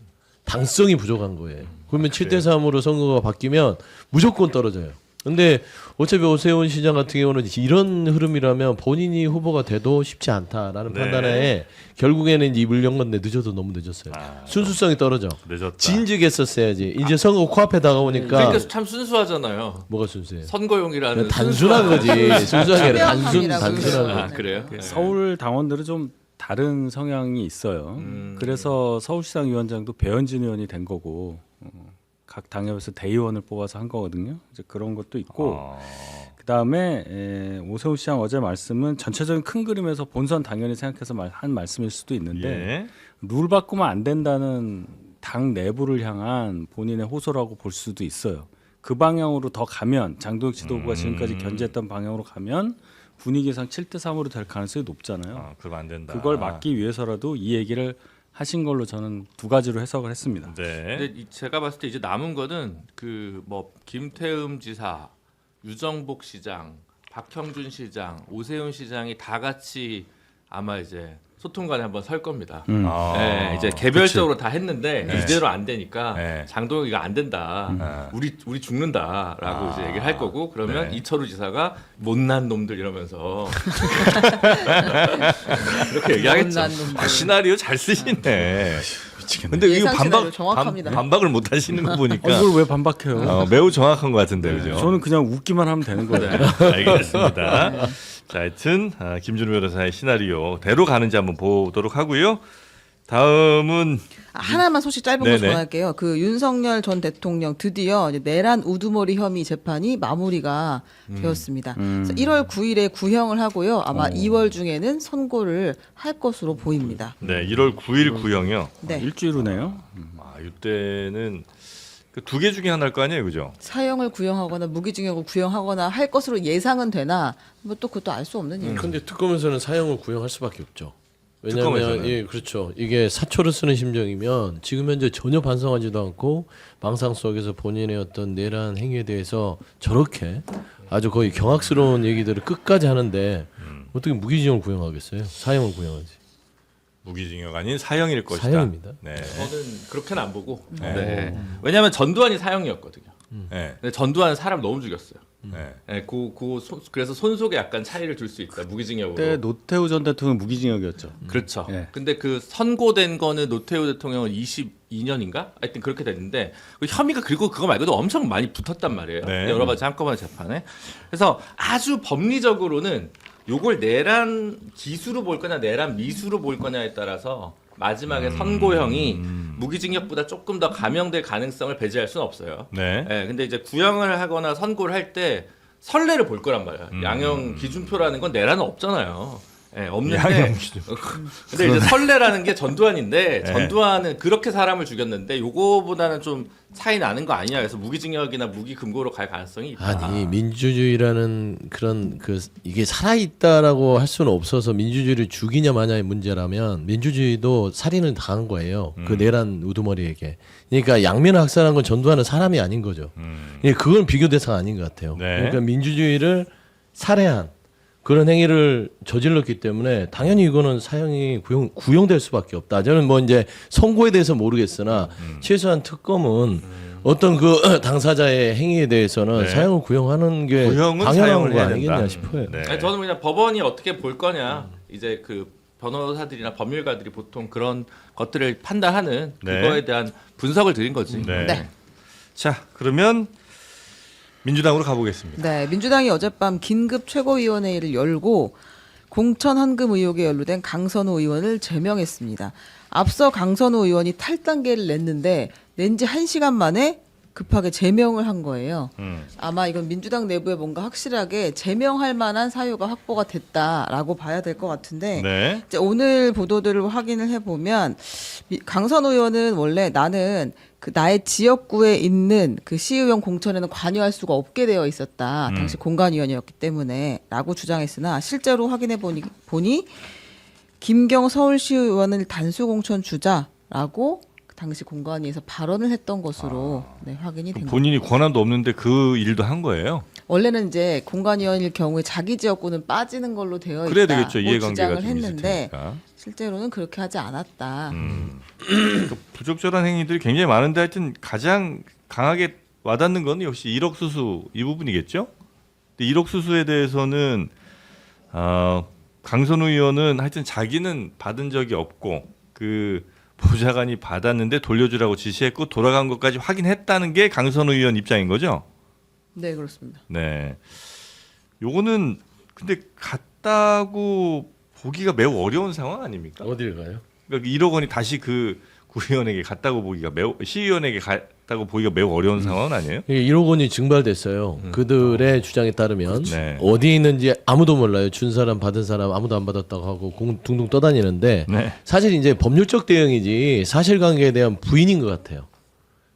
[SPEAKER 4] 당성이 부족한 거예요. 그러면 7대 3으로 선거가 바뀌면 무조건 떨어져요. 근데 어차피 오세훈 시장 같은 경우는 이런 흐름이라면 본인이 후보가 돼도 쉽지 않다라는
[SPEAKER 3] 네.
[SPEAKER 4] 판단에 결국에는 이제 입을 연 건데 늦어도 너무 늦었어요. 순수성이 떨어져.
[SPEAKER 3] 늦었다.
[SPEAKER 4] 진즉했었어야 이제 선거 코앞에 다가오니까
[SPEAKER 2] 그러니까 참 순수하잖아요.
[SPEAKER 4] 뭐가 순수해요?
[SPEAKER 2] 선거용이라는
[SPEAKER 4] 단순한 거지. 순수하게 아니라
[SPEAKER 5] 투명함이라고
[SPEAKER 4] 단순한
[SPEAKER 2] 아,
[SPEAKER 4] 거.
[SPEAKER 2] 그래요?
[SPEAKER 1] 서울 당원들은 좀 다른 성향이 있어요. 그래서 서울시장 위원장도 배현진 의원이 된 거고 각 당협에서 대의원을 뽑아서 한 거거든요. 이제 그런 것도 있고 그다음에 오세훈 시장 어제 말씀은 전체적인 큰 그림에서 본선 당연히 생각해서 한 말씀일 수도 있는데
[SPEAKER 3] 예.
[SPEAKER 1] 룰 바꾸면 안 된다는 당 내부를 향한 본인의 호소라고 볼 수도 있어요. 그 방향으로 더 가면 장동혁 지도부가 지금까지 견제했던 방향으로 가면 분위기상 7대3으로 될 가능성이 높잖아요.
[SPEAKER 3] 그럼 안 된다.
[SPEAKER 1] 그걸 막기 위해서라도 이 얘기를 하신 걸로 저는 두 가지로 해석을 했습니다.
[SPEAKER 3] 네.
[SPEAKER 2] 근데 제가 봤을 때 이제 남은 거는 그 뭐 김태흠 지사, 유정복 시장, 박형준 시장, 오세훈 시장이 다 같이 아마 이제 소통관에 한번 설 겁니다. 네, 이제 개별적으로 다 했는데
[SPEAKER 3] 네.
[SPEAKER 2] 이대로 안 되니까
[SPEAKER 3] 네.
[SPEAKER 2] 장동혁이가 안 된다. 우리 죽는다라고 이제 얘기를 할 거고 그러면
[SPEAKER 3] 네.
[SPEAKER 2] 이철우 지사가 못난 놈들 이러면서 그렇게 얘기하겠죠.
[SPEAKER 5] 못난 놈들.
[SPEAKER 3] 시나리오 잘 쓰시네.
[SPEAKER 1] 미치겠네.
[SPEAKER 3] 근데 이거
[SPEAKER 5] 예상 시나리오 정확합니다.
[SPEAKER 3] 반박을 못 하시는 거 보니까
[SPEAKER 1] 이걸 왜 반박해요?
[SPEAKER 3] 매우 정확한 것 같은데 그죠?
[SPEAKER 1] 저는 그냥 웃기만 하면 되는 거예요.
[SPEAKER 3] 알겠습니다. 자, 하여튼 김준우 변호사의 시나리오대로 가는지 한번 보도록 하고요. 다음은
[SPEAKER 5] 하나만 소식 짧은 거
[SPEAKER 3] 네네.
[SPEAKER 5] 전할게요. 그 윤석열 전 대통령 드디어 이제 내란 우두머리 혐의 재판이 마무리가 되었습니다. 그래서 1월 9일에 구형을 하고요. 아마 2월 중에는 선고를 할 것으로 보입니다.
[SPEAKER 3] 네, 1월 9일 구형이요.
[SPEAKER 5] 네.
[SPEAKER 1] 일주일 후네요.
[SPEAKER 3] 이때는 그 두 개 중에 하나일 거 아니에요, 그죠?
[SPEAKER 5] 사형을 구형하거나 무기징역을 구형하거나 할 것으로 예상은 되나 뭐 또 그것도 알 수 없는 일이죠.
[SPEAKER 4] 근데 특검에서는 사형을 구형할 수밖에 없죠. 왜냐하면
[SPEAKER 3] 특검에서는?
[SPEAKER 4] 예, 그렇죠. 이게 사초를 쓰는 심정이면 지금 현재 전혀 반성하지도 않고 망상 속에서 본인의 어떤 내란 행위에 대해서 저렇게 아주 거의 경악스러운 얘기들을 끝까지 하는데 어떻게 무기징역을 구형하겠어요? 사형을 구형하지.
[SPEAKER 3] 무기징역 아닌 사형일 것이다.
[SPEAKER 4] 사형입니다.
[SPEAKER 3] 네.
[SPEAKER 2] 저는 그렇게는 안 보고. 네. 왜냐하면 전두환이 사형이었거든요.
[SPEAKER 3] 네.
[SPEAKER 2] 근데 전두환은 사람 너무 죽였어요.
[SPEAKER 3] 네.
[SPEAKER 2] 네, 그래서 손속에 약간 차이를 둘 수 있다. 무기징역으로.
[SPEAKER 1] 그때 노태우 전 대통령 무기징역이었죠.
[SPEAKER 2] 그렇죠.
[SPEAKER 1] 네.
[SPEAKER 2] 근데 그 선고된 거는 노태우 대통령은 22년인가? 하여튼 그렇게 됐는데 그 혐의가 그리고 그거 말고도 엄청 많이 붙었단 말이에요.
[SPEAKER 3] 네.
[SPEAKER 2] 여러 가지 한꺼번에 재판에. 그래서 아주 법리적으로는 요걸 내란 기수로 볼 거냐 내란 미수로 볼 거냐에 따라서 마지막에 선고형이 무기징역보다 조금 더 감형될 가능성을 배제할 수는 없어요.
[SPEAKER 3] 네.
[SPEAKER 2] 예, 근데 이제 구형을 하거나 선고를 할 때 선례를 볼 거란 말이야. 양형 기준표라는 건 내란은 없잖아요. 예, 없는데.
[SPEAKER 3] 양형 기준.
[SPEAKER 2] 근데 이제 선례라는 게 전두환인데
[SPEAKER 3] 네.
[SPEAKER 2] 전두환은 그렇게 사람을 죽였는데 요거보다는 좀 차이 나는 거 아니냐. 그래서 무기징역이나 무기금고로 갈 가능성이 있다.
[SPEAKER 4] 아니 민주주의라는 그런 그 이게 살아 있다라고 할 수는 없어서 민주주의를 죽이냐 마냐의 문제라면 민주주의도 살인을 당한 거예요. 그 내란 우두머리에게. 그러니까 양면을 학살한 건 전두환은 사람이 아닌 거죠. 그건 비교 대상 아닌 것 같아요.
[SPEAKER 3] 네.
[SPEAKER 4] 그러니까 민주주의를 살해한 그런 행위를 저질렀기 때문에 당연히 이거는 사형이 구형될 수밖에 없다. 저는 뭐 이제 선고에 대해서 모르겠으나 최소한 특검은 어떤 그 당사자의 행위에 대해서는
[SPEAKER 3] 네.
[SPEAKER 4] 사형을 구형하는 게
[SPEAKER 3] 구형은
[SPEAKER 4] 당연한
[SPEAKER 3] 사형을
[SPEAKER 4] 거
[SPEAKER 3] 해야
[SPEAKER 4] 아니겠냐
[SPEAKER 3] 된다.
[SPEAKER 4] 싶어요.
[SPEAKER 3] 네.
[SPEAKER 2] 아니, 저는 그냥 법원이 어떻게 볼 거냐. 이제 그 변호사들이나 법률가들이 보통 그런 것들을 판단하는
[SPEAKER 3] 네.
[SPEAKER 2] 그거에 대한 분석을 드린 거지.
[SPEAKER 3] 네.
[SPEAKER 5] 네.
[SPEAKER 3] 자, 그러면 민주당으로 가보겠습니다.
[SPEAKER 5] 네, 민주당이 어젯밤 긴급 최고위원회의를 열고 공천 헌금 의혹에 연루된 강선우 의원을 제명했습니다. 앞서 강선우 의원이 탈당계를 냈는데 낸 지 1시간 만에 급하게 제명을 한 거예요. 아마 이건 민주당 내부에 뭔가 확실하게 제명할 만한 사유가 확보가 됐다라고 봐야 될 것 같은데
[SPEAKER 3] 네.
[SPEAKER 5] 이제 오늘 보도들을 확인을 해보면 강선우 의원은 원래 나는 그 나의 지역구에 있는 그 시의원 공천에는 관여할 수가 없게 되어 있었다. 당시 공관위원이었기 때문에라고 주장했으나 실제로 확인해 보니 김경 서울시의원을 단수 공천 주자라고 당시 공관위에서 발언을 했던 것으로 네, 확인이 된 겁니다.
[SPEAKER 3] 본인이 권한도 없는데 그 일도 한 거예요.
[SPEAKER 5] 원래는 이제 공관위원일 경우에 자기 지역구는 빠지는 걸로 되어
[SPEAKER 3] 그래야
[SPEAKER 5] 있다고
[SPEAKER 3] 되겠죠. 이해관계가
[SPEAKER 5] 주장을
[SPEAKER 3] 좀 있을
[SPEAKER 5] 했는데
[SPEAKER 3] 테니까.
[SPEAKER 5] 실제로는 그렇게 하지 않았다.
[SPEAKER 3] 그 부적절한 행위들이 굉장히 많은데 하여튼 가장 강하게 와닿는 건 역시 1억 수수 이 부분이겠죠. 근데 1억 수수에 대해서는 강선우 의원은 하여튼 자기는 받은 적이 없고 그 보좌관이 받았는데 돌려주라고 지시했고 돌아간 것까지 확인했다는 게 강선우 의원 입장인 거죠.
[SPEAKER 5] 네, 그렇습니다.
[SPEAKER 3] 네. 요거는 근데 같다고 보기가 매우 어려운 상황 아닙니까?
[SPEAKER 4] 어딜 가요?
[SPEAKER 3] 그러니까 1억 원이 다시 그 구의원에게 갔다고 보기가 시의원에게 갔다고 보기가 매우 어려운 상황은 아니에요?
[SPEAKER 4] 1억 원이 증발됐어요. 그들의 주장에 따르면
[SPEAKER 3] 네.
[SPEAKER 4] 어디 있는지 아무도 몰라요. 준 사람 받은 사람 아무도 안 받았다고 하고 둥둥 떠다니는데
[SPEAKER 3] 네.
[SPEAKER 4] 사실 이제 법률적 대응이지 사실관계에 대한 부인인 것 같아요.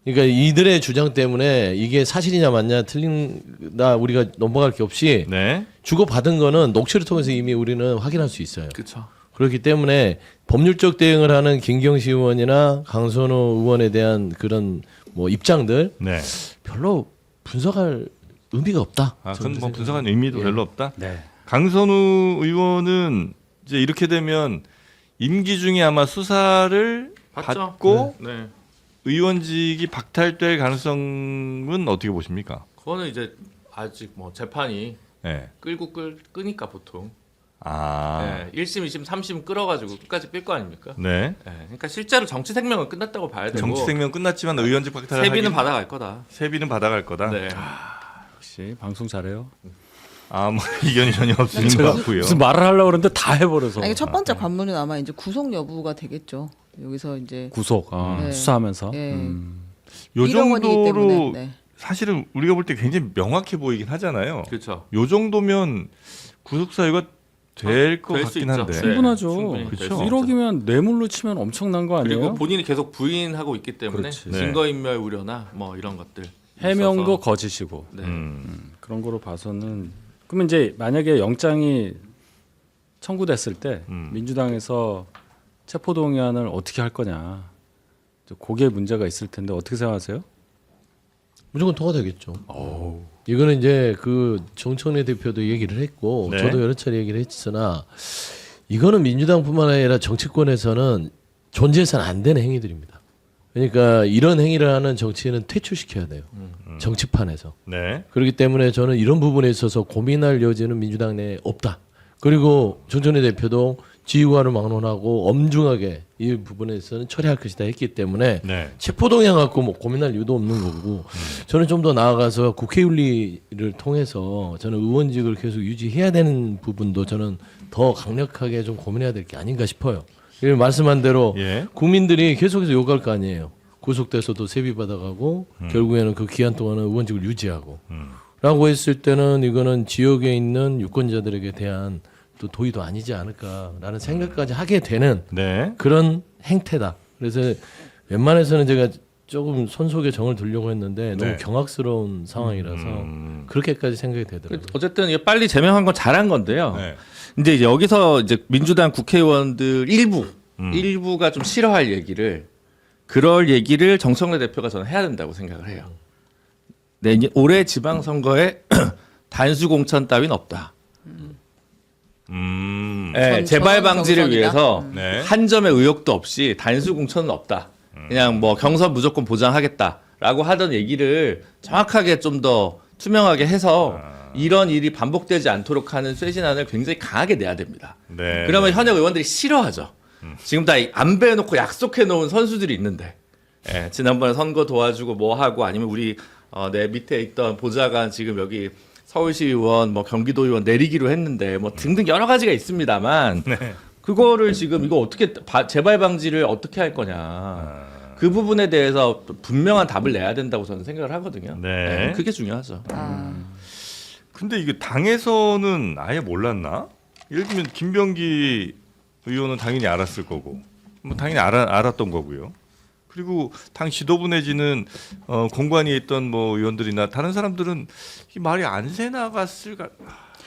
[SPEAKER 4] 그러니까 이들의 주장 때문에 이게 사실이냐 맞냐 틀린다 우리가 넘어갈 게 없이
[SPEAKER 3] 네.
[SPEAKER 4] 주고 받은 거는 녹취를 통해서 이미 우리는 확인할 수 있어요.
[SPEAKER 2] 그렇죠.
[SPEAKER 4] 그렇기 때문에 법률적 대응을 하는 김경시 의원이나 강선호 의원에 대한 그런 뭐 입장들
[SPEAKER 3] 네.
[SPEAKER 4] 별로 분석할 의미가 없다.
[SPEAKER 3] 아,
[SPEAKER 4] 저는
[SPEAKER 3] 그건 뭐
[SPEAKER 4] 생각합니다.
[SPEAKER 3] 분석한 의미도
[SPEAKER 4] 예.
[SPEAKER 3] 별로 없다.
[SPEAKER 1] 네.
[SPEAKER 3] 강선우 의원은 이제 이렇게 되면 임기 중에 아마 수사를
[SPEAKER 2] 봤죠?
[SPEAKER 3] 받고
[SPEAKER 2] 네.
[SPEAKER 3] 의원직이 박탈될 가능성은 어떻게 보십니까?
[SPEAKER 2] 그거는 이제 아직 뭐 재판이
[SPEAKER 3] 네.
[SPEAKER 2] 끌고 끄니까 보통
[SPEAKER 3] 아.
[SPEAKER 2] 네, 1심, 2심, 3심 끌어가지고 끝까지 끌 거 아닙니까?
[SPEAKER 3] 네.
[SPEAKER 2] 네, 그러니까 실제로 정치 생명은 끝났다고 봐야 되고
[SPEAKER 3] 정치 생명 끝났지만 의원직 박탈을
[SPEAKER 2] 세비는
[SPEAKER 3] 하긴-
[SPEAKER 2] 받아갈 거다.
[SPEAKER 3] 세비는 받아갈 거다.
[SPEAKER 2] 네.
[SPEAKER 1] 역시 방송 잘해요.
[SPEAKER 3] 아, 뭐 의견이 전혀 없으신 것 같고요.
[SPEAKER 1] 무슨 말을 하려고 그러는데 다 해버려서.
[SPEAKER 5] 아니, 첫 번째 관문은 아마 이제 구속 여부가 되겠죠. 여기서 이제
[SPEAKER 1] 구속
[SPEAKER 5] 네.
[SPEAKER 1] 수사하면서.
[SPEAKER 5] 예.
[SPEAKER 3] 요
[SPEAKER 5] 1억 원이기
[SPEAKER 3] 정도로
[SPEAKER 5] 때문에. 네.
[SPEAKER 3] 사실은 우리가 볼 때 굉장히 명확해 보이긴 하잖아요.
[SPEAKER 2] 그렇죠.
[SPEAKER 3] 요 정도면 구속 사유가 될 것
[SPEAKER 2] 될수
[SPEAKER 3] 같긴
[SPEAKER 2] 있죠.
[SPEAKER 3] 한데.
[SPEAKER 2] 네.
[SPEAKER 1] 충분하죠.
[SPEAKER 2] 충분히
[SPEAKER 3] 그렇죠.
[SPEAKER 2] 될수 있죠.
[SPEAKER 1] 1억이면 뇌물로 치면 엄청난 거 아니에요?
[SPEAKER 2] 그리고 본인이 계속 부인하고 있기 때문에
[SPEAKER 1] 그렇지.
[SPEAKER 3] 네.
[SPEAKER 2] 증거인멸 우려나 뭐 이런 것들
[SPEAKER 1] 해명도
[SPEAKER 2] 있어서.
[SPEAKER 1] 거짓이고.
[SPEAKER 2] 네.
[SPEAKER 1] 그런 거로 봐서는 그러면 이제 만약에 영장이 청구됐을 때 민주당에서 체포동의안을 어떻게 할 거냐. 그게 문제가 있을 텐데 어떻게 생각하세요?
[SPEAKER 4] 무조건 통과되겠죠. 이거는 이제 그 정청래 대표도 얘기를 했고
[SPEAKER 3] 네.
[SPEAKER 4] 저도 여러 차례 얘기를 했으나 이거는 민주당뿐만 아니라 정치권에서는 존재해서는 안 되는 행위들입니다. 그러니까 이런 행위를 하는 정치인은 퇴출시켜야 돼요. 정치판에서.
[SPEAKER 3] 네.
[SPEAKER 4] 그렇기 때문에 저는 이런 부분에 있어서 고민할 여지는 민주당 내에 없다. 그리고 정청래 대표도 지휘관을 막론하고 엄중하게 이 부분에서는 처리할 것이다 했기 때문에
[SPEAKER 3] 네.
[SPEAKER 4] 체포동의안 갖고 뭐 고민할 이유도 없는 거고 저는 좀 더 나아가서 국회 윤리를 통해서 저는 의원직을 계속 유지해야 되는 부분도 저는 더 강력하게 좀 고민해야 될 게 아닌가 싶어요. 말씀한 대로
[SPEAKER 3] 예.
[SPEAKER 4] 국민들이 계속해서 요구할 거 아니에요. 구속돼서도 세비 받아가고 결국에는 그 기한 동안은 의원직을 유지하고 라고 했을 때는 이거는 지역에 있는 유권자들에게 대한 또 도의도 아니지 않을까라는 생각까지 하게 되는
[SPEAKER 3] 네.
[SPEAKER 4] 그런 행태다. 그래서 웬만해서는 제가 조금 손속에 정을 두려고 했는데 너무
[SPEAKER 3] 네.
[SPEAKER 4] 경악스러운 상황이라서 그렇게까지 생각이 되더라고요.
[SPEAKER 2] 어쨌든 이게 빨리 제명한 건 잘한 건데요.
[SPEAKER 3] 네.
[SPEAKER 2] 근데 이제 여기서 이제 민주당 국회의원들 일부가 좀 싫어할 그럴 얘기를 정청래 대표가 저는 해야 된다고 생각을 해요. 올해 지방선거에 단수 공천 따윈 없다. 네, 재발 방지를
[SPEAKER 5] 경선이다.
[SPEAKER 2] 위해서
[SPEAKER 3] 네.
[SPEAKER 2] 한 점의 의혹도 없이 단수 공천은 없다. 그냥 뭐 경선 무조건 보장하겠다라고 하던 얘기를 정확하게 좀 더 투명하게 해서 이런 일이 반복되지 않도록 하는 쇄신안을 굉장히 강하게 내야 됩니다.
[SPEAKER 3] 네.
[SPEAKER 2] 그러면 현역 의원들이 싫어하죠. 지금 다 안배해놓고 약속해놓은 선수들이 있는데 예, 지난번에 선거 도와주고 뭐 하고 아니면 우리 내 밑에 있던 보좌관 지금 여기 서울시 의원 뭐 경기도 의원 내리기로 했는데 뭐 등등 여러 가지가 있습니다만 그거를 지금 이거 어떻게 재발 방지를 어떻게 할 거냐 그 부분에 대해서 분명한 답을 내야 된다고 저는 생각을 하거든요.
[SPEAKER 3] 네.
[SPEAKER 2] 그게 중요하죠.
[SPEAKER 3] 근데 이게 당에서는 아예 몰랐나? 예를 들면 김병기 의원은 당연히 알았을 거고, 뭐 당연히 알았던 거고요. 그리고 당 지도부 내지는 공관위에 있던 뭐 의원들이나 다른 사람들은 이 말이 안 새 나갔을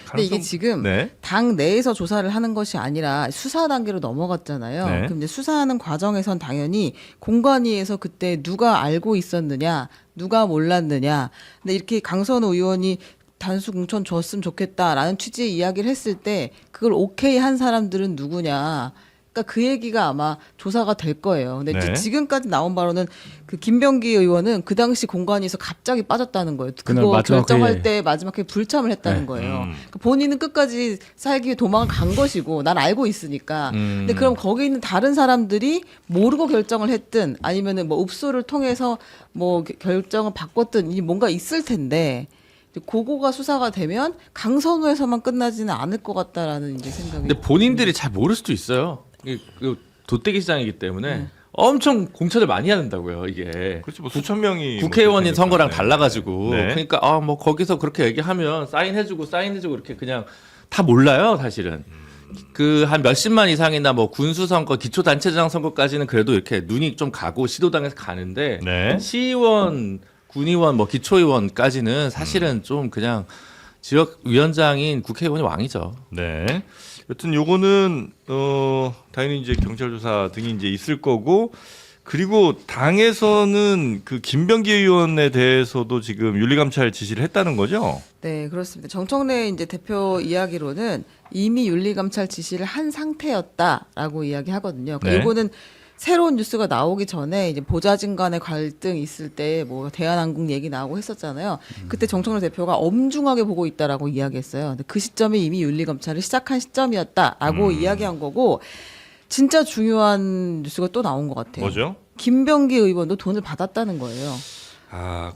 [SPEAKER 5] 근데 이게 지금
[SPEAKER 3] 네.
[SPEAKER 5] 당 내에서 조사를 하는 것이 아니라 수사 단계로 넘어갔잖아요.
[SPEAKER 3] 네.
[SPEAKER 5] 그럼 이제 수사하는 과정에선 당연히 공관위에서 그때 누가 알고 있었느냐, 누가 몰랐느냐. 근데 이렇게 강선우 의원이 단수 공천 줬으면 좋겠다라는 취지의 이야기를 했을 때 그걸 오케이 한 사람들은 누구냐. 그러니까 그 얘기가 아마 조사가 될 거예요. 근데 이제
[SPEAKER 3] 네.
[SPEAKER 5] 지금까지 나온 바로는 그 김병기 의원은 그 당시 공관위에서 갑자기 빠졌다는 거예요.
[SPEAKER 1] 그날
[SPEAKER 5] 그거
[SPEAKER 1] 마지막
[SPEAKER 5] 결정할
[SPEAKER 1] 회의에.
[SPEAKER 5] 때 마지막에 불참을 했다는
[SPEAKER 1] 네.
[SPEAKER 5] 거예요. 그러니까 본인은 끝까지 살기 위해 도망을 간 것이고 난 알고 있으니까. 근데 그럼 거기 있는 다른 사람들이 모르고 결정을 했든 아니면은 뭐 읍소를 통해서 뭐 결정을 바꿨든 이 뭔가 있을 텐데. 그거가 수사가 되면 강선우에서만 끝나지는 않을 것 같다라는 이제 생각이.
[SPEAKER 2] 근데 본인들이 잘 모를 수도 있어요. 그 도떼기 시장이기 때문에 엄청 공천을 많이 하는다고요. 이게
[SPEAKER 3] 그렇지 뭐 수천 명이
[SPEAKER 2] 국회의원인
[SPEAKER 3] 뭐
[SPEAKER 2] 선거랑
[SPEAKER 3] 네.
[SPEAKER 2] 달라가지고
[SPEAKER 3] 네.
[SPEAKER 2] 그러니까 뭐 거기서 그렇게 얘기하면 사인해주고 이렇게 그냥 다 몰라요 사실은. 그 한 몇십만 이상이나 뭐 군수 선거, 기초단체장 선거까지는 그래도 이렇게 눈이 좀 가고 시도당에서 가는데
[SPEAKER 3] 네.
[SPEAKER 2] 시의원, 군의원, 뭐 기초의원까지는 사실은 좀 그냥 지역 위원장인 국회의원이 왕이죠.
[SPEAKER 3] 네. 여튼 요거는 당연히 이제 경찰 조사 등이 이제 있을 거고 그리고 당에서는 그 김병기 의원에 대해서도 지금 윤리감찰 지시를 했다는 거죠.
[SPEAKER 5] 네, 그렇습니다. 정청래 이제 대표 이야기로는 이미 윤리감찰 지시를 한 상태였다라고 이야기하거든요. 그러니까
[SPEAKER 3] 네.
[SPEAKER 5] 이거는 새로운 뉴스가 나오기 전에 이제 보좌진 간의 갈등 있을 때 뭐 대한항공 얘기 나오고 했었잖아요. 그때 정청래 대표가 엄중하게 보고 있다라고 이야기했어요. 근데 그 시점에 이미 윤리감찰을 시작한 시점이었다라고 이야기한 거고 진짜 중요한 뉴스가 또 나온 것 같아요.
[SPEAKER 3] 뭐죠?
[SPEAKER 5] 김병기 의원도 돈을 받았다는 거예요.
[SPEAKER 3] 아,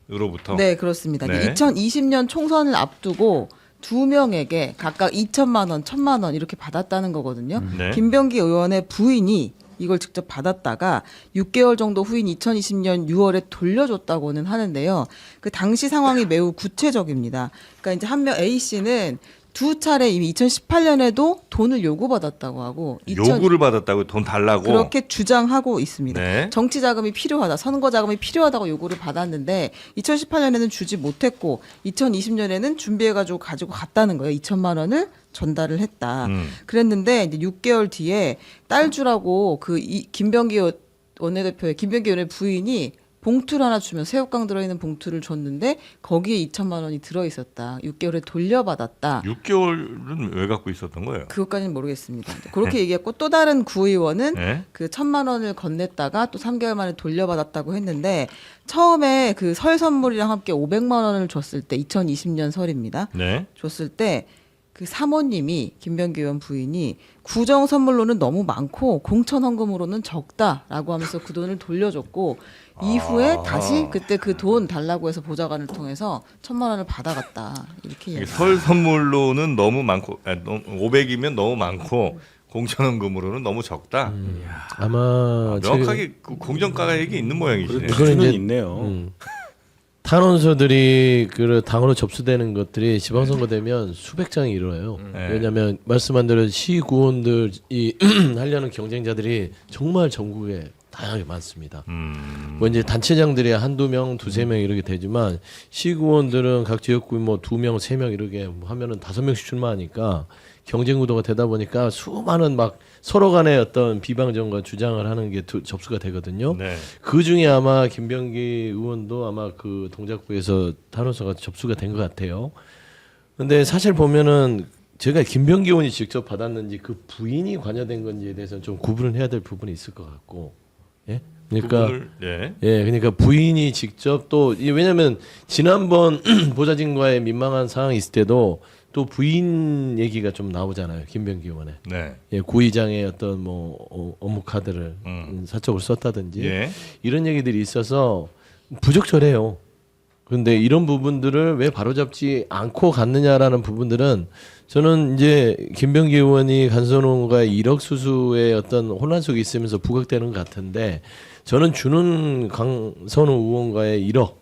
[SPEAKER 3] 구의원으로부터.
[SPEAKER 5] 네, 그렇습니다.
[SPEAKER 3] 네.
[SPEAKER 5] 2020년 총선을 앞두고 두 명에게 각각 2천만 원, 1천만 원 이렇게 받았다는 거거든요.
[SPEAKER 3] 네.
[SPEAKER 5] 김병기 의원의 부인이 이걸 직접 받았다가 6개월 정도 후인 2020년 6월에 돌려줬다고는 하는데요. 그 당시 상황이 매우 구체적입니다. 그러니까 이제 한 명 A 씨는 두 차례 이미 2018년에도 돈을 요구받았다고 하고
[SPEAKER 3] 요구를 받았다고 돈 달라고.
[SPEAKER 5] 그렇게 주장하고 있습니다.
[SPEAKER 3] 네.
[SPEAKER 5] 정치 자금이 필요하다, 선거 자금이 필요하다고 요구를 받았는데 2018년에는 주지 못했고 2020년에는 준비해가지고 가지고 갔다는 거예요. 2천만 원을 전달을 했다. 그랬는데 이제 6개월 뒤에 딸 주라고 김병기 원내대표의 김병기 의원의 부인이 봉투를 하나 주면 새우깡 들어있는 봉투를 줬는데 거기에 2천만 원이 들어있었다. 6개월에 돌려받았다.
[SPEAKER 3] 6개월은 왜 갖고 있었던 거예요?
[SPEAKER 5] 그것까지는 모르겠습니다. 그렇게 얘기했고 또 다른 구의원은
[SPEAKER 3] 네.
[SPEAKER 5] 그 1,000만 원을 건넸다가 또 3개월 만에 돌려받았다고 했는데 처음에 그 설 선물이랑 함께 500만 원을 줬을 때 2020년 설입니다.
[SPEAKER 3] 네.
[SPEAKER 5] 줬을 때 그 사모님이 김병기 의원 부인이 구정 선물로는 너무 많고 공천 헌금으로는 적다라고 하면서 그 돈을 돌려줬고 이후에 다시 그때 그 돈 달라고 해서 보좌관을 통해서 1,000만 원을 받아갔다 이렇게
[SPEAKER 3] 이게
[SPEAKER 5] 얘기해요.
[SPEAKER 3] 설 선물로는 너무 많고 500이면 너무 많고 공천원금으로는 너무 적다.
[SPEAKER 4] 아마
[SPEAKER 3] 명확하게 그 공정가액이 있는 모양이시네요.
[SPEAKER 4] 그건
[SPEAKER 1] 기준은
[SPEAKER 4] 이제-
[SPEAKER 1] 있네요.
[SPEAKER 4] 탄원서들이 그 당으로 접수되는 것들이 지방선거 되면 수백 장이 일어나요.
[SPEAKER 3] 네.
[SPEAKER 4] 왜냐하면 말씀한 대로 시구원들이 하려는 경쟁자들이 정말 전국에 다양하게 많습니다. 뭐 이제 단체장들이 한두 명, 두세 명 이렇게 되지만 시구원들은 각 지역구 뭐 2명, 3명 이렇게 하면은 5명씩 출마하니까 경쟁 구도가 되다 보니까 수많은 막 서로 간의 어떤 비방정과 주장을 하는 게 접수가 되거든요.
[SPEAKER 3] 네.
[SPEAKER 4] 그 중에 아마 김병기 의원도 아마 그 동작구에서 탄원서가 접수가 된 것 같아요. 근데 사실 보면은 제가 김병기 의원이 직접 받았는지 그 부인이 관여된 건지에 대해서는 좀 구분을 해야 될 부분이 있을 것 같고, 예. 그러니까
[SPEAKER 3] 네.
[SPEAKER 4] 예, 그러니까 부인이 직접 또 왜냐하면 지난번 보좌진과의 민망한 상황이 있을 때도 또 부인 얘기가 좀 나오잖아요. 김병기 의원의
[SPEAKER 3] 네.
[SPEAKER 4] 예, 고의장의 어떤 뭐 업무 카드를 사적으로 썼다든지
[SPEAKER 3] 예.
[SPEAKER 4] 이런 얘기들이 있어서 부적절해요. 그런데 이런 부분들을 왜 바로잡지 않고 갔느냐라는 부분들은 저는 이제 김병기 의원이 간선호가 1억 수수의 어떤 혼란 속에 있으면서 부각되는 것 같은데 저는 주는 강선호 의원과의 1억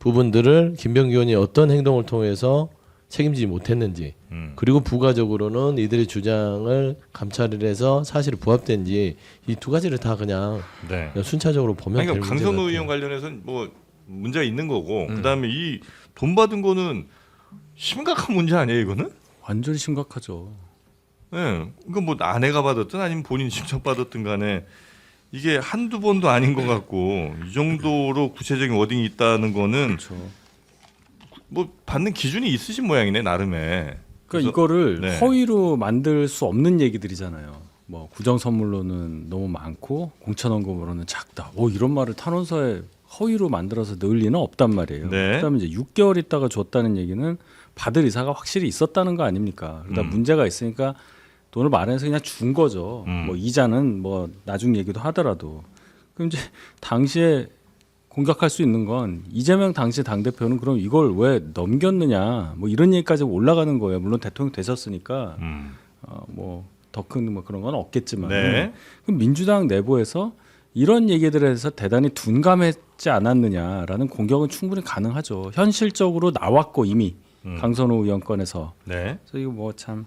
[SPEAKER 4] 부분들을 김병기 의원이 어떤 행동을 통해서 책임지지 못했는지 그리고 부가적으로는 이들의 주장을 감찰을 해서 사실이 부합된지 이 두 가지를 다 그냥
[SPEAKER 3] 네.
[SPEAKER 4] 순차적으로 보면
[SPEAKER 3] 아니,
[SPEAKER 4] 될
[SPEAKER 3] 그러니까
[SPEAKER 4] 문제
[SPEAKER 3] 강선우
[SPEAKER 4] 같아요.
[SPEAKER 3] 의원 관련해서는 뭐 문제가 있는 거고 그다음에 이 돈 받은 거는 심각한 문제 아니에요, 이거는?
[SPEAKER 1] 완전히 심각하죠.
[SPEAKER 3] 예. 이거 뭐 아내가 받았든 아니면 본인이 직접 받았든 간에 이게 한두 번도 아닌 것 같고 이 정도로 구체적인 워딩이 있다는 거는
[SPEAKER 1] 그렇죠.
[SPEAKER 3] 뭐 받는 기준이 있으신 모양이네, 나름의.
[SPEAKER 1] 그러니까
[SPEAKER 3] 그래서-
[SPEAKER 1] 이거를
[SPEAKER 3] 네.
[SPEAKER 1] 허위로 만들 수 없는 얘기들이잖아요. 뭐 구정 선물로는 너무 많고 공천원금으로는 작다. 뭐 이런 말을 탄원서에 허위로 만들어서 넣을 리는 없단 말이에요.
[SPEAKER 3] 네.
[SPEAKER 1] 그다음에 이제 6개월 있다가 줬다는 얘기는 받을 의사가 확실히 있었다는 거 아닙니까? 그러다 문제가 있으니까 돈을 마련해서 그냥 준 거죠. 뭐 이자는 뭐 나중 얘기도 하더라도. 그럼 이제 당시에 공격할 수 있는 건 이재명 당시 당대표는 그럼 이걸 왜 넘겼느냐 뭐 이런 얘기까지 올라가는 거예요. 물론 대통령 되셨으니까 뭐 더 큰 뭐 그런 건 없겠지만
[SPEAKER 3] 네.
[SPEAKER 1] 그럼 민주당 내부에서 이런 얘기들에 대해서 대단히 둔감했지 않았느냐라는 공격은 충분히 가능하죠. 현실적으로 나왔고 이미 강선우 의원 건에서.
[SPEAKER 3] 네.
[SPEAKER 1] 그래서 이거 뭐 참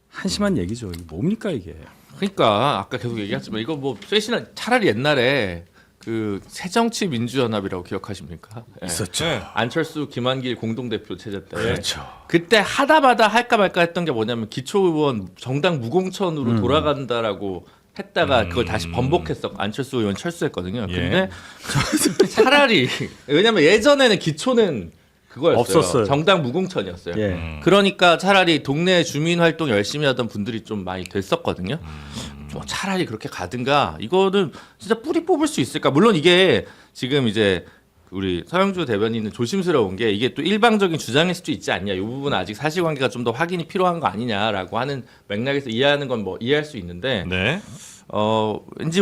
[SPEAKER 1] 한심한 얘기죠. 이게 뭡니까 이게?
[SPEAKER 2] 그러니까 아까 계속 얘기했지만 이거 뭐 쇄신은 차라리 옛날에 그 새정치민주연합이라고 기억하십니까? 예.
[SPEAKER 3] 있었죠.
[SPEAKER 2] 안철수 김한길 공동대표 체제 때
[SPEAKER 3] 그렇죠.
[SPEAKER 2] 그때 하다마다 할까 말까 했던 게 뭐냐면 기초의원 정당 무공천으로 돌아간다라고 했다가 그걸 다시 번복했어. 안철수 의원 철수했거든요.
[SPEAKER 3] 예.
[SPEAKER 2] 근데 차라리 왜냐면 예전에는 기초는 그거였어요.
[SPEAKER 1] 없었어요.
[SPEAKER 2] 정당 무공천이었어요.
[SPEAKER 1] 예.
[SPEAKER 2] 그러니까 차라리 동네 주민 활동 열심히 하던 분들이 좀 많이 됐었거든요. 뭐 차라리 그렇게 가든가 이거는 진짜 뿌리 뽑을 수 있을까? 물론 이게 지금 이제 우리 서영주 대변인은 조심스러운 게 이게 또 일방적인 주장일 수도 있지 않냐. 이 부분은 아직 사실관계가 좀 더 확인이 필요한 거 아니냐라고 하는 맥락에서 이해하는 건 뭐 이해할 수 있는데
[SPEAKER 3] 네.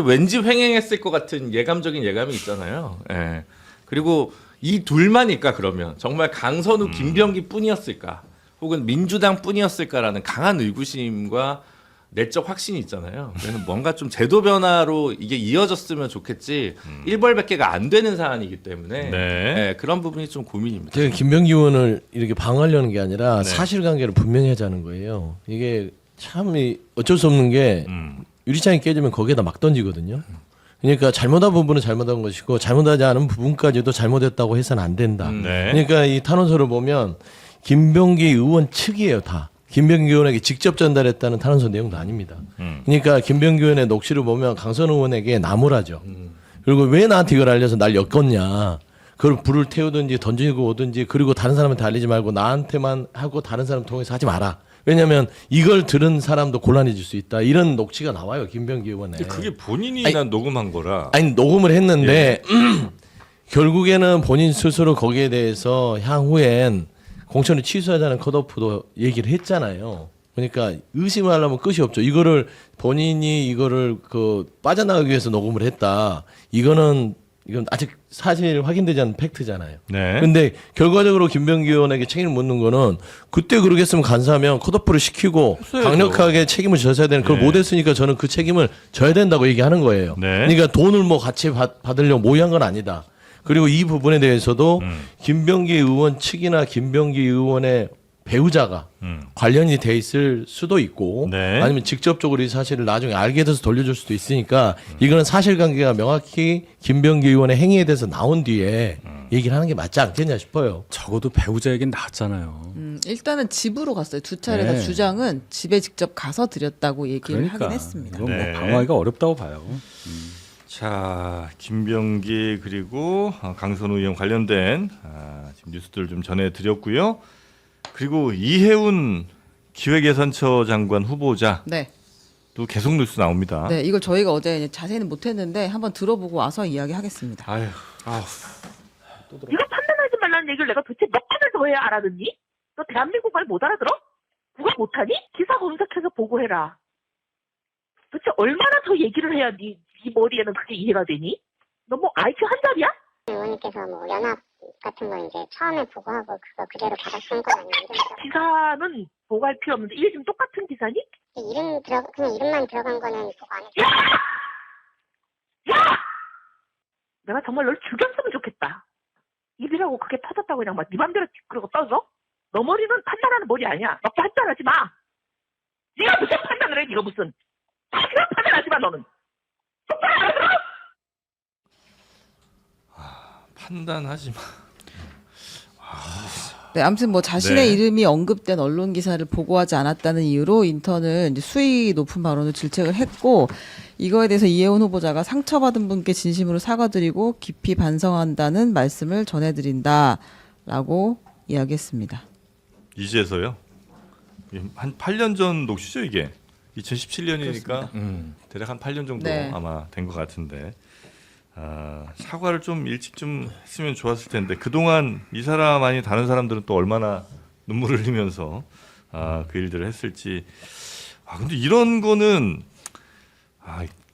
[SPEAKER 2] 왠지 횡행했을 것 같은 예감적인 예감이 있잖아요. 예. 그리고 이 둘만일까 그러면 정말 강선우 김병기뿐이었을까 혹은 민주당뿐이었을까라는 강한 의구심과 내적 확신이 있잖아요. 그래서 뭔가 좀 제도 변화로 이게 이어졌으면 좋겠지 일벌백계가 안 되는 사안이기 때문에
[SPEAKER 3] 네.
[SPEAKER 2] 예, 그런 부분이 좀 고민입니다.
[SPEAKER 4] 제가 김병기 의원을 이렇게 방어하려는 게 아니라
[SPEAKER 3] 네.
[SPEAKER 4] 사실관계를 분명히 하자는 거예요. 이게 참 어쩔 수 없는 게 유리창이 깨지면 거기에다 막 던지거든요. 그러니까 잘못한 부분은 잘못한 것이고 잘못하지 않은 부분까지도 잘못했다고 해서는 안 된다.
[SPEAKER 3] 네.
[SPEAKER 4] 그러니까 이 탄원서를 보면 김병기 의원 측이에요 다. 김병기 의원에게 직접 전달했다는 탄원서 내용도 아닙니다. 그러니까 김병기 의원의 녹취를 보면 강선우 의원에게 나무라죠. 그리고 왜 나한테 이걸 알려서 날 엮었냐. 그걸 불을 태우든지 던지고 오든지 그리고 다른 사람한테 알리지 말고 나한테만 하고 다른 사람 통해서 하지 마라. 왜냐하면 이걸 들은 사람도 곤란해질 수 있다. 이런 녹취가 나와요. 김병기 의원에.
[SPEAKER 3] 근데 그게 본인이
[SPEAKER 4] 아니,
[SPEAKER 3] 난 녹음한 거라.
[SPEAKER 4] 아니 녹음을 했는데 결국에는 본인 스스로 거기에 대해서 향후엔 공천을 취소하자는 컷오프도 얘기를 했잖아요. 그러니까 의심을 하려면 끝이 없죠. 이거를 본인이 이거를 그 빠져나가기 위해서 녹음을 했다. 이건 아직 사실 확인되지 않은 팩트잖아요.
[SPEAKER 3] 네.
[SPEAKER 4] 근데 결과적으로 김병기 의원에게 책임을 묻는 거는 그때 그러겠으면 간사하면 컷오프를 시키고
[SPEAKER 3] 했어야죠.
[SPEAKER 4] 강력하게 책임을 져야 되는 그걸
[SPEAKER 3] 네.
[SPEAKER 4] 못했으니까 저는 그 책임을 져야 된다고 얘기하는 거예요.
[SPEAKER 3] 네.
[SPEAKER 4] 그러니까 돈을 뭐 같이 받으려고 모의한 건 아니다. 그리고 이 부분에 대해서도 김병기 의원 측이나 김병기 의원의 배우자가 관련이 돼 있을 수도 있고
[SPEAKER 3] 네.
[SPEAKER 4] 아니면 직접적으로 이 사실을 나중에 알게 돼서 돌려줄 수도 있으니까 이거는 사실관계가 명확히 김병기 의원의 행위에 대해서 나온 뒤에 얘기를 하는 게 맞지 않겠냐 싶어요.
[SPEAKER 1] 적어도 배우자에겐 나왔잖아요.
[SPEAKER 5] 일단은 집으로 갔어요. 두 차례 다
[SPEAKER 1] 네.
[SPEAKER 5] 주장은 집에 직접 가서 드렸다고 얘기를
[SPEAKER 1] 그러니까
[SPEAKER 5] 하긴 했습니다.
[SPEAKER 1] 이건
[SPEAKER 3] 네.
[SPEAKER 1] 뭐 방어하기가 어렵다고 봐요.
[SPEAKER 3] 자, 김병기 그리고 강선우 의원 관련된 지금 뉴스들 좀 전해드렸고요. 그리고 이해운 기획예산처 장관 후보자
[SPEAKER 5] 네.
[SPEAKER 3] 또 계속 뉴스 나옵니다.
[SPEAKER 5] 네, 이걸 저희가 어제 이제 자세히는 못했는데 한번 들어보고 와서 이야기하겠습니다.
[SPEAKER 2] 아유,
[SPEAKER 7] 네가 판단하지 말라는 얘기를 내가 도대체 몇 번을 더 해야 알아듣니? 너 대한민국말 못 알아들어? 국어 못하니? 기사 검색해서 보고해라. 도대체 얼마나 더 얘기를 해야 네 머리에는 그게 이해가 되니? 너 뭐 IQ 한 자리야?
[SPEAKER 8] 의원님께서 뭐 연합 같은 거 이제 처음에 보고하고 그거 그대로 받아쓴 건 아니에요.
[SPEAKER 7] 기사는 보고할 필요 없는데 이게 지금 똑같은 기사니?
[SPEAKER 8] 그냥 이름만 들어간 거는 보고 안 했어요.
[SPEAKER 7] 야! 내가 정말 널 죽였으면 좋겠다. 입이라고 그게 터졌다고 그냥 막 네 맘대로 그러고 떠서? 너 머리는 판단하는 머리 아니야. 너 판단하지 마. 네가 무슨 판단을 해? 네가 무슨. 그냥 판단하지 마 너는. 똑바로 알아들어?
[SPEAKER 3] 판단하지 마.
[SPEAKER 5] 네, 아무튼 뭐 자신의
[SPEAKER 3] 네.
[SPEAKER 5] 이름이 언급된 언론 기사를 보고하지 않았다는 이유로 인턴은 이제 수위 높은 발언을 질책을 했고 이거에 대해서 이해운 후보자가 상처받은 분께 진심으로 사과드리고 깊이 반성한다는 말씀을 전해드린다라고 이야기했습니다.
[SPEAKER 3] 이제서요. 한 8년 전 녹취죠 이게. 2017년이니까 대략 한 8년 정도
[SPEAKER 5] 네.
[SPEAKER 3] 아마 된 것 같은데 사과를 좀 일찍 좀 했으면 좋았을 텐데 그동안 이 사람 아니 다른 사람들은 또 얼마나 눈물을 흘리면서 그 일들을 했을지. 근데 이런 거는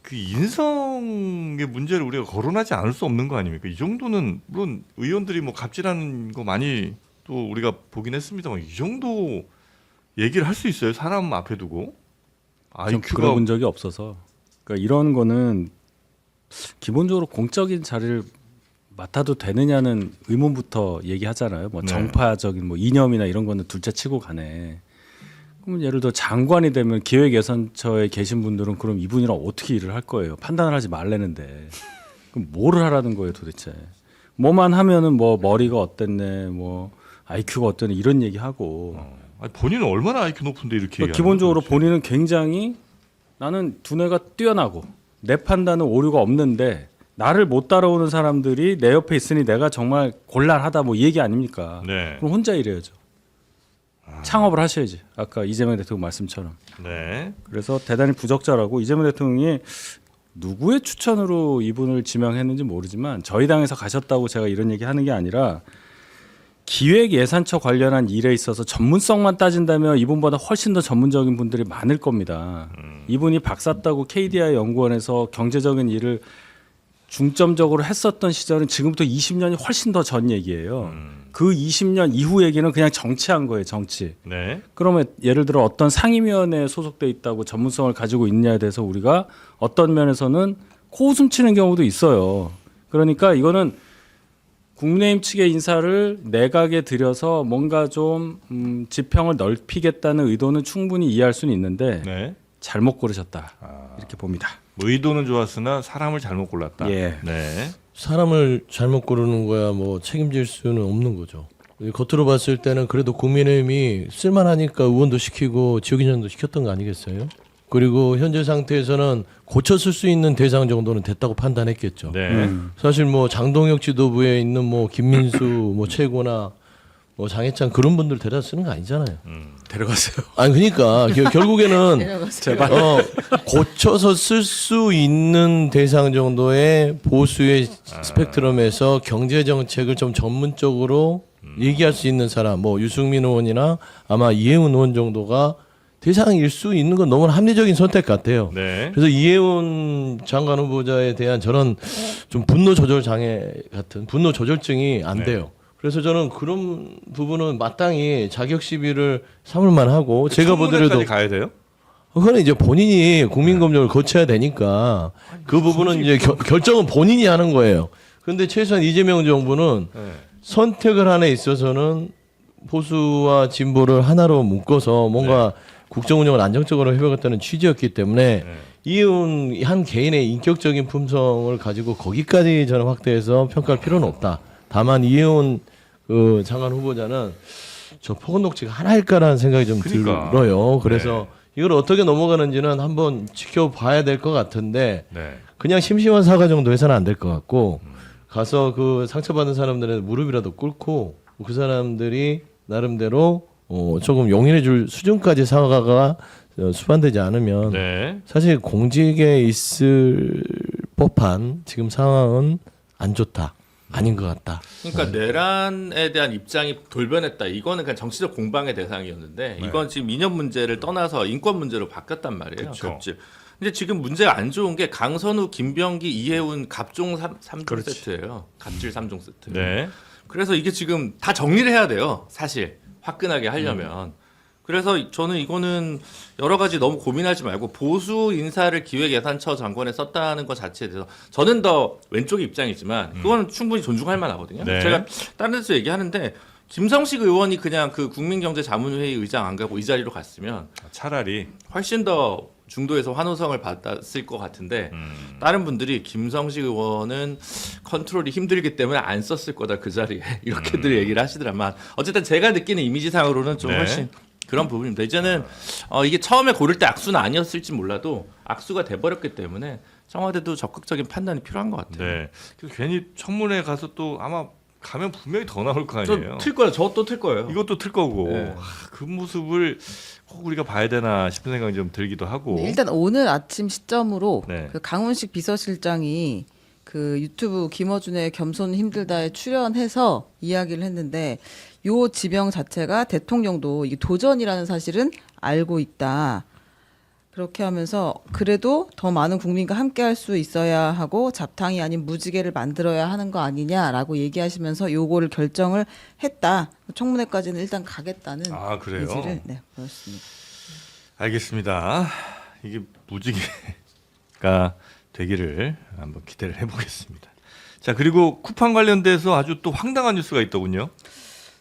[SPEAKER 3] 그 인성의 문제를 우리가 거론하지 않을 수 없는 거 아닙니까? 이 정도는 물론 의원들이 뭐 갑질하는 거 많이 또 우리가 보긴 했습니다만 이 정도 얘기를 할 수 있어요? 사람 앞에 두고?
[SPEAKER 1] 좀 들어본 적이 없어서. 그러니까 이런 거는 기본적으로 공적인 자리를 맡아도 되느냐는 의문부터 얘기하잖아요. 뭐
[SPEAKER 3] 네.
[SPEAKER 1] 정파적인 뭐 이념이나 이런 거는 둘째치고 가네. 그러면 예를 들어 장관이 되면 기획예산처에 계신 분들은 그럼 이분이랑 어떻게 일을 할 거예요? 판단을 하지 말라는데 그럼 뭐를 하라는 거예요 도대체? 뭐만 하면은 뭐 머리가 어땠네, 뭐 IQ가 어땠네 이런 얘기하고.
[SPEAKER 3] 아니, 본인은 얼마나 IQ 높은데 이렇게
[SPEAKER 1] 그러니까 기본적으로 본인은 굉장히 나는 두뇌가 뛰어나고 내 판단은 오류가 없는데 나를 못 따라오는 사람들이 내 옆에 있으니 내가 정말 곤란하다 뭐 이 얘기 아닙니까?
[SPEAKER 3] 네.
[SPEAKER 1] 그럼 혼자 일해야죠. 창업을 하셔야지. 아까 이재명 대통령 말씀처럼.
[SPEAKER 3] 네.
[SPEAKER 1] 그래서 대단히 부적절하고 이재명 대통령이 누구의 추천으로 이분을 지명했는지 모르지만 저희 당에서 가셨다고 제가 이런 얘기 하는 게 아니라 기획예산처 관련한 일에 있어서 전문성만 따진다면 이분보다 훨씬 더 전문적인 분들이 많을 겁니다. 이분이 박사 따고 KDI 연구원에서 경제적인 일을 중점적으로 했었던 시절은 지금부터 20년이 훨씬 더 전 얘기예요. 그 20년 이후 얘기는 그냥 정치한 거예요, 정치.
[SPEAKER 3] 네.
[SPEAKER 1] 그러면 예를 들어 어떤 상임위원회에 소속돼 있다고 전문성을 가지고 있냐에 대해서 우리가 어떤 면에서는 코웃음 치는 경우도 있어요. 그러니까 이거는 국민의힘 측의 인사를 내각에 들여서 뭔가 좀 지평을 넓히겠다는 의도는 충분히 이해할 수는 있는데
[SPEAKER 3] 네.
[SPEAKER 1] 잘못 고르셨다 이렇게 봅니다.
[SPEAKER 3] 의도는 좋았으나 사람을 잘못 골랐다.
[SPEAKER 1] 예.
[SPEAKER 3] 네.
[SPEAKER 4] 사람을 잘못 고르는 거야 뭐 책임질 수는 없는 거죠. 겉으로 봤을 때는 그래도 국민의힘이 쓸만하니까 의원도 시키고 지역위원장도 시켰던 거 아니겠어요? 그리고 현재 상태에서는 고쳐 쓸 수 있는 대상 정도는 됐다고 판단했겠죠.
[SPEAKER 3] 네.
[SPEAKER 4] 사실 뭐 장동혁 지도부에 있는 뭐 김민수 뭐 최고나 뭐 장해찬 그런 분들 데려다 쓰는 거 아니잖아요.
[SPEAKER 1] 데려가세요.
[SPEAKER 4] 아니 그러니까 결국에는
[SPEAKER 1] 제발.
[SPEAKER 4] 고쳐서 쓸 수 있는 대상 정도의 보수의 스펙트럼에서 경제 정책을 좀 전문적으로 얘기할 수 있는 사람, 뭐 유승민 의원이나 아마 이해운 의원 정도가 대상일 수 있는 건 너무 합리적인 선택 같아요.
[SPEAKER 3] 네.
[SPEAKER 4] 그래서 이해운 장관 후보자에 대한 저는 좀 분노 조절 장애 같은 분노 조절증이 안 돼요. 그래서 저는 그런 부분은 마땅히 자격 시비를 삼을만 하고 제가 보더라도
[SPEAKER 3] 청문회까지 가야 돼요?
[SPEAKER 4] 그거는 이제 본인이 국민검증을 거쳐야 되니까 그 부분은 이제 결정은 본인이 하는 거예요. 그런데 최소한 이재명 정부는
[SPEAKER 3] 네.
[SPEAKER 4] 선택을 하는 데 있어서는 보수와 진보를 하나로 묶어서 뭔가 국정 운영을 안정적으로 해보겠다는 취지였기 때문에 이은 한 개인의 인격적인 품성을 가지고 거기까지 저는 확대해서 평가할 필요는 없다. 다만 이혜원 그 장관 후보자는 저 폭언 녹취가 하나일까라는 생각이 좀
[SPEAKER 3] 그러니까.
[SPEAKER 4] 들어요. 그래서 이걸 어떻게 넘어가는지는 한번 지켜봐야 될 것 같은데
[SPEAKER 3] 네.
[SPEAKER 4] 그냥 심심한 사과 정도 해서는 안 될 것 같고 가서 그 상처받은 사람들의 무릎이라도 꿇고 그 사람들이 나름대로 조금 용인해 줄 수준까지 사과가 수반되지 않으면
[SPEAKER 3] 네.
[SPEAKER 4] 사실 공직에 있을 법한 지금 상황은 안 좋다. 아닌 것 같다.
[SPEAKER 2] 그러니까 내란에 대한 입장이 돌변했다. 이거는 그냥 정치적 공방의 대상이었는데 이건 지금 이념 문제를 떠나서 인권 문제로 바뀌었단 말이에요.
[SPEAKER 3] 그쵸.
[SPEAKER 2] 갑질. 근데 지금 문제가 안 좋은 게 강선우, 김병기, 이해운 갑종 3종 세트예요. 갑질 3종 세트.
[SPEAKER 3] 네.
[SPEAKER 2] 그래서 이게 지금 다 정리를 해야 돼요. 사실 화끈하게 하려면. 그래서 저는 이거는 여러 가지 너무 고민하지 말고 보수 인사를 기획예산처 장관에 썼다는 것 자체에 대해서 저는 더 왼쪽의 입장이지만 그거는 충분히 존중할 만하거든요.
[SPEAKER 3] 네.
[SPEAKER 2] 제가 다른 데서 얘기하는데 김성식 의원이 그냥 그 국민경제자문회의 의장 안 가고 이 자리로 갔으면
[SPEAKER 3] 차라리
[SPEAKER 2] 훨씬 더 중도에서 환호성을 받았을 것 같은데 다른 분들이 김성식 의원은 컨트롤이 힘들기 때문에 안 썼을 거다 그 자리에 이렇게들 얘기를 하시더라만 어쨌든 제가 느끼는 이미지상으로는 좀
[SPEAKER 3] 네.
[SPEAKER 2] 훨씬 그런 부분입니다. 이제는 이게 처음에 고를 때 악수는 아니었을지 몰라도 악수가 돼버렸기 때문에 청와대도 적극적인 판단이 필요한 것 같아요.
[SPEAKER 3] 네. 그래서 괜히 청문회 가서 또 아마 가면 분명히 더 나올 거 아니에요.
[SPEAKER 2] 틀 거예요. 저 또 틀 거예요.
[SPEAKER 3] 이것도 틀 거고
[SPEAKER 2] 네.
[SPEAKER 3] 그 모습을 꼭 우리가 봐야 되나 싶은 생각이 좀 들기도 하고.
[SPEAKER 5] 네, 일단 오늘 아침 시점으로
[SPEAKER 3] 네.
[SPEAKER 5] 그 강훈식 비서실장이 그 유튜브 김어준의 겸손 힘들다에 출연해서 이야기를 했는데 요 지명 자체가 대통령도 이게 도전이라는 사실은 알고 있다. 그렇게 하면서 그래도 더 많은 국민과 함께 할 수 있어야 하고 잡탕이 아닌 무지개를 만들어야 하는 거 아니냐라고 얘기하시면서 요거를 결정을 했다. 청문회까지는 일단 가겠다는
[SPEAKER 3] 아, 그래요?
[SPEAKER 5] 의지를 보였습니다.
[SPEAKER 3] 알겠습니다. 이게 무지개가 되기를 한번 기대를 해보겠습니다. 자, 그리고 쿠팡 관련돼서 아주 또 황당한 뉴스가 있더군요.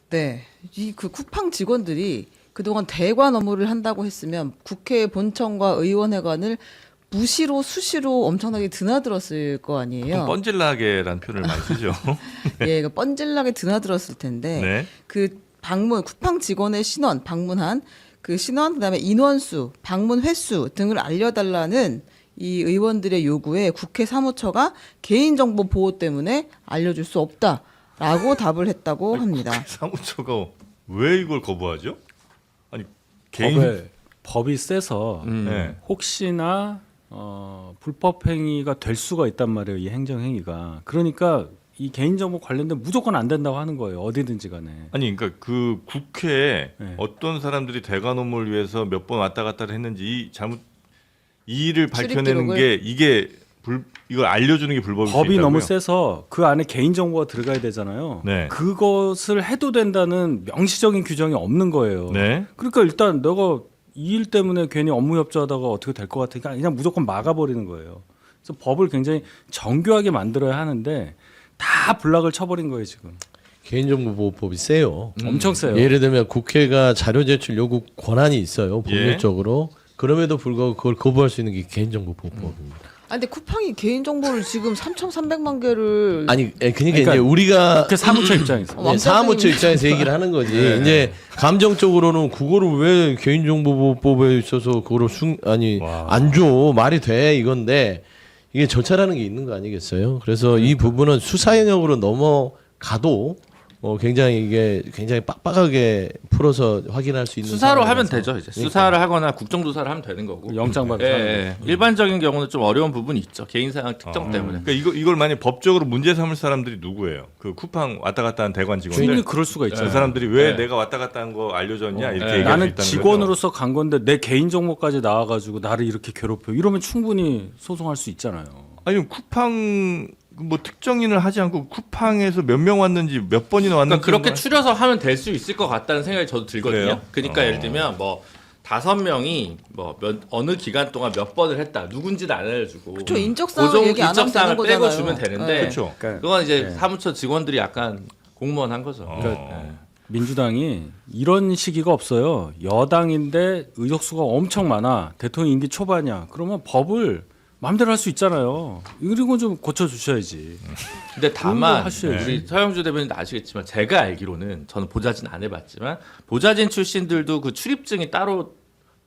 [SPEAKER 5] 네, 이 그 쿠팡 직원들이 그동안 대관 업무를 한다고 했으면 국회 본청과 의원회관을 무시로 수시로 엄청나게 드나들었을 거
[SPEAKER 3] 보통
[SPEAKER 5] 아니에요.
[SPEAKER 3] 뻔질나게라는 표현을 많이 쓰죠.
[SPEAKER 5] 예, 그 뻔질나게 드나들었을 텐데
[SPEAKER 3] 네.
[SPEAKER 5] 그 방문 쿠팡 직원의 신원 방문한 그 신원 그다음에 인원수 방문 횟수 등을 알려달라는 이 의원들의 요구에 국회 사무처가 개인정보 보호 때문에 알려줄 수 없다라고 답을 했다고 합니다.
[SPEAKER 3] 사무처가 왜 이걸 거부하죠? 아니 개인
[SPEAKER 1] 법이 세서
[SPEAKER 3] 네.
[SPEAKER 1] 혹시나 불법 행위가 될 수가 있단 말이에요. 이 행정 행위가. 그러니까 이 개인정보 관련된 무조건 안 된다고 하는 거예요. 어디든지 간에.
[SPEAKER 3] 아니 그러니까 그 국회에
[SPEAKER 1] 네.
[SPEAKER 3] 어떤 사람들이 대관 업무를 위해서 몇 번 왔다 갔다 했는지 이 일을
[SPEAKER 5] 출입
[SPEAKER 3] 밝혀내는
[SPEAKER 5] 기록을?
[SPEAKER 3] 게 이게 이걸 알려주는 게 불법일 수
[SPEAKER 1] 법이
[SPEAKER 3] 있다고요?
[SPEAKER 1] 너무 세서 그 안에 개인정보가 들어가야 되잖아요.
[SPEAKER 3] 네.
[SPEAKER 1] 그것을 해도 된다는 명시적인 규정이 없는 거예요.
[SPEAKER 3] 네.
[SPEAKER 1] 그러니까 일단 너가 이 일 때문에 괜히 업무 협조하다가 어떻게 될 것 같으니까 그냥 무조건 막아버리는 거예요. 그래서 법을 굉장히 정교하게 만들어야 하는데 다 블락을 쳐버린 거예요 지금.
[SPEAKER 4] 개인정보보호법이 세요.
[SPEAKER 1] 엄청 세요.
[SPEAKER 4] 예를 들면 국회가 자료 제출 요구 권한이 있어요.
[SPEAKER 3] 예.
[SPEAKER 4] 법률적으로. 그럼에도 불구하고 그걸 거부할 수 있는 게 개인정보보호법입니다.
[SPEAKER 5] 아 근데 쿠팡이 개인정보를 지금 3,300만 개를
[SPEAKER 4] 아니, 그러니까
[SPEAKER 1] 그러니까
[SPEAKER 4] 이제 우리가
[SPEAKER 1] 국회 사무처 입장에서.
[SPEAKER 5] 왕따
[SPEAKER 4] 사무처
[SPEAKER 5] 쌤이-
[SPEAKER 4] 입장에서 얘기를 하는 거지.
[SPEAKER 3] 네.
[SPEAKER 4] 이제 감정적으로는 그거를 왜 개인정보보호법에 있어서 그거를
[SPEAKER 3] 와.
[SPEAKER 4] 안 줘. 말이 돼. 이건데 이게 절차라는 게 있는 거 아니겠어요? 그래서 이 부분은 수사 영역으로 넘어가도 굉장히 이게 굉장히 빡빡하게 풀어서 확인할 수 있는
[SPEAKER 2] 수사로 하면
[SPEAKER 4] 상황이라서.
[SPEAKER 2] 되죠. 이제
[SPEAKER 4] 그러니까.
[SPEAKER 2] 수사를 하거나 국정조사를 하면 되는 거고.
[SPEAKER 1] 영장 받아서.
[SPEAKER 2] 예. 일반적인 경우는 좀 어려운 부분이 있죠. 개인 사항 특정 때문에.
[SPEAKER 3] 그러니까 이걸 만약 법적으로 문제 삼을 사람들이 누구예요? 그 쿠팡 왔다 갔다 한 대관 직원들.
[SPEAKER 1] 주인이 그럴 수가
[SPEAKER 3] 그
[SPEAKER 1] 있잖아요.
[SPEAKER 3] 사람들이 왜
[SPEAKER 2] 네.
[SPEAKER 3] 내가 왔다 갔다 한 거 알려줬냐 이렇게
[SPEAKER 2] 네.
[SPEAKER 3] 얘기할 수
[SPEAKER 1] 나는
[SPEAKER 3] 있다는
[SPEAKER 1] 직원으로서 간 건데 내 개인정보까지 나와가지고 나를 이렇게 괴롭혀. 이러면 충분히 소송할 수 있잖아요.
[SPEAKER 3] 거죠. 아니 쿠팡 뭐 특정인을 하지 않고 쿠팡에서 몇 명 왔는지 몇 번이나 왔는지
[SPEAKER 2] 그러니까 그렇게 추려서 하면 될 수 있을 것 같다는 생각이 저도 들거든요.
[SPEAKER 3] 그래요?
[SPEAKER 2] 그러니까 예를 들면 뭐 5명이 뭐 어느 기간 동안 몇 번을 했다. 누군지도 안 알려주고.
[SPEAKER 5] 그쵸, 인적사항을 얘기 안 하면
[SPEAKER 2] 인적사항을
[SPEAKER 5] 되는
[SPEAKER 2] 빼고
[SPEAKER 5] 거잖아요.
[SPEAKER 2] 주면 되는데.
[SPEAKER 5] 네.
[SPEAKER 3] 그렇죠.
[SPEAKER 1] 그러니까
[SPEAKER 2] 그건 이제
[SPEAKER 1] 네.
[SPEAKER 2] 사무처 직원들이 약간 공무원 한 거죠.
[SPEAKER 1] 그러니까 민주당이 이런 시기가 없어요. 여당인데 의석수가 엄청 많아. 대통령 임기 초반이야. 그러면 법을 마음대로 할 수 있잖아요. 이런 좀 고쳐주셔야지.
[SPEAKER 2] 근데 다만
[SPEAKER 1] 하셔야지.
[SPEAKER 2] 우리 서영주 대변인도 아시겠지만 제가 알기로는 저는 보좌진 안 해봤지만 보좌진 출신들도 그 출입증이 따로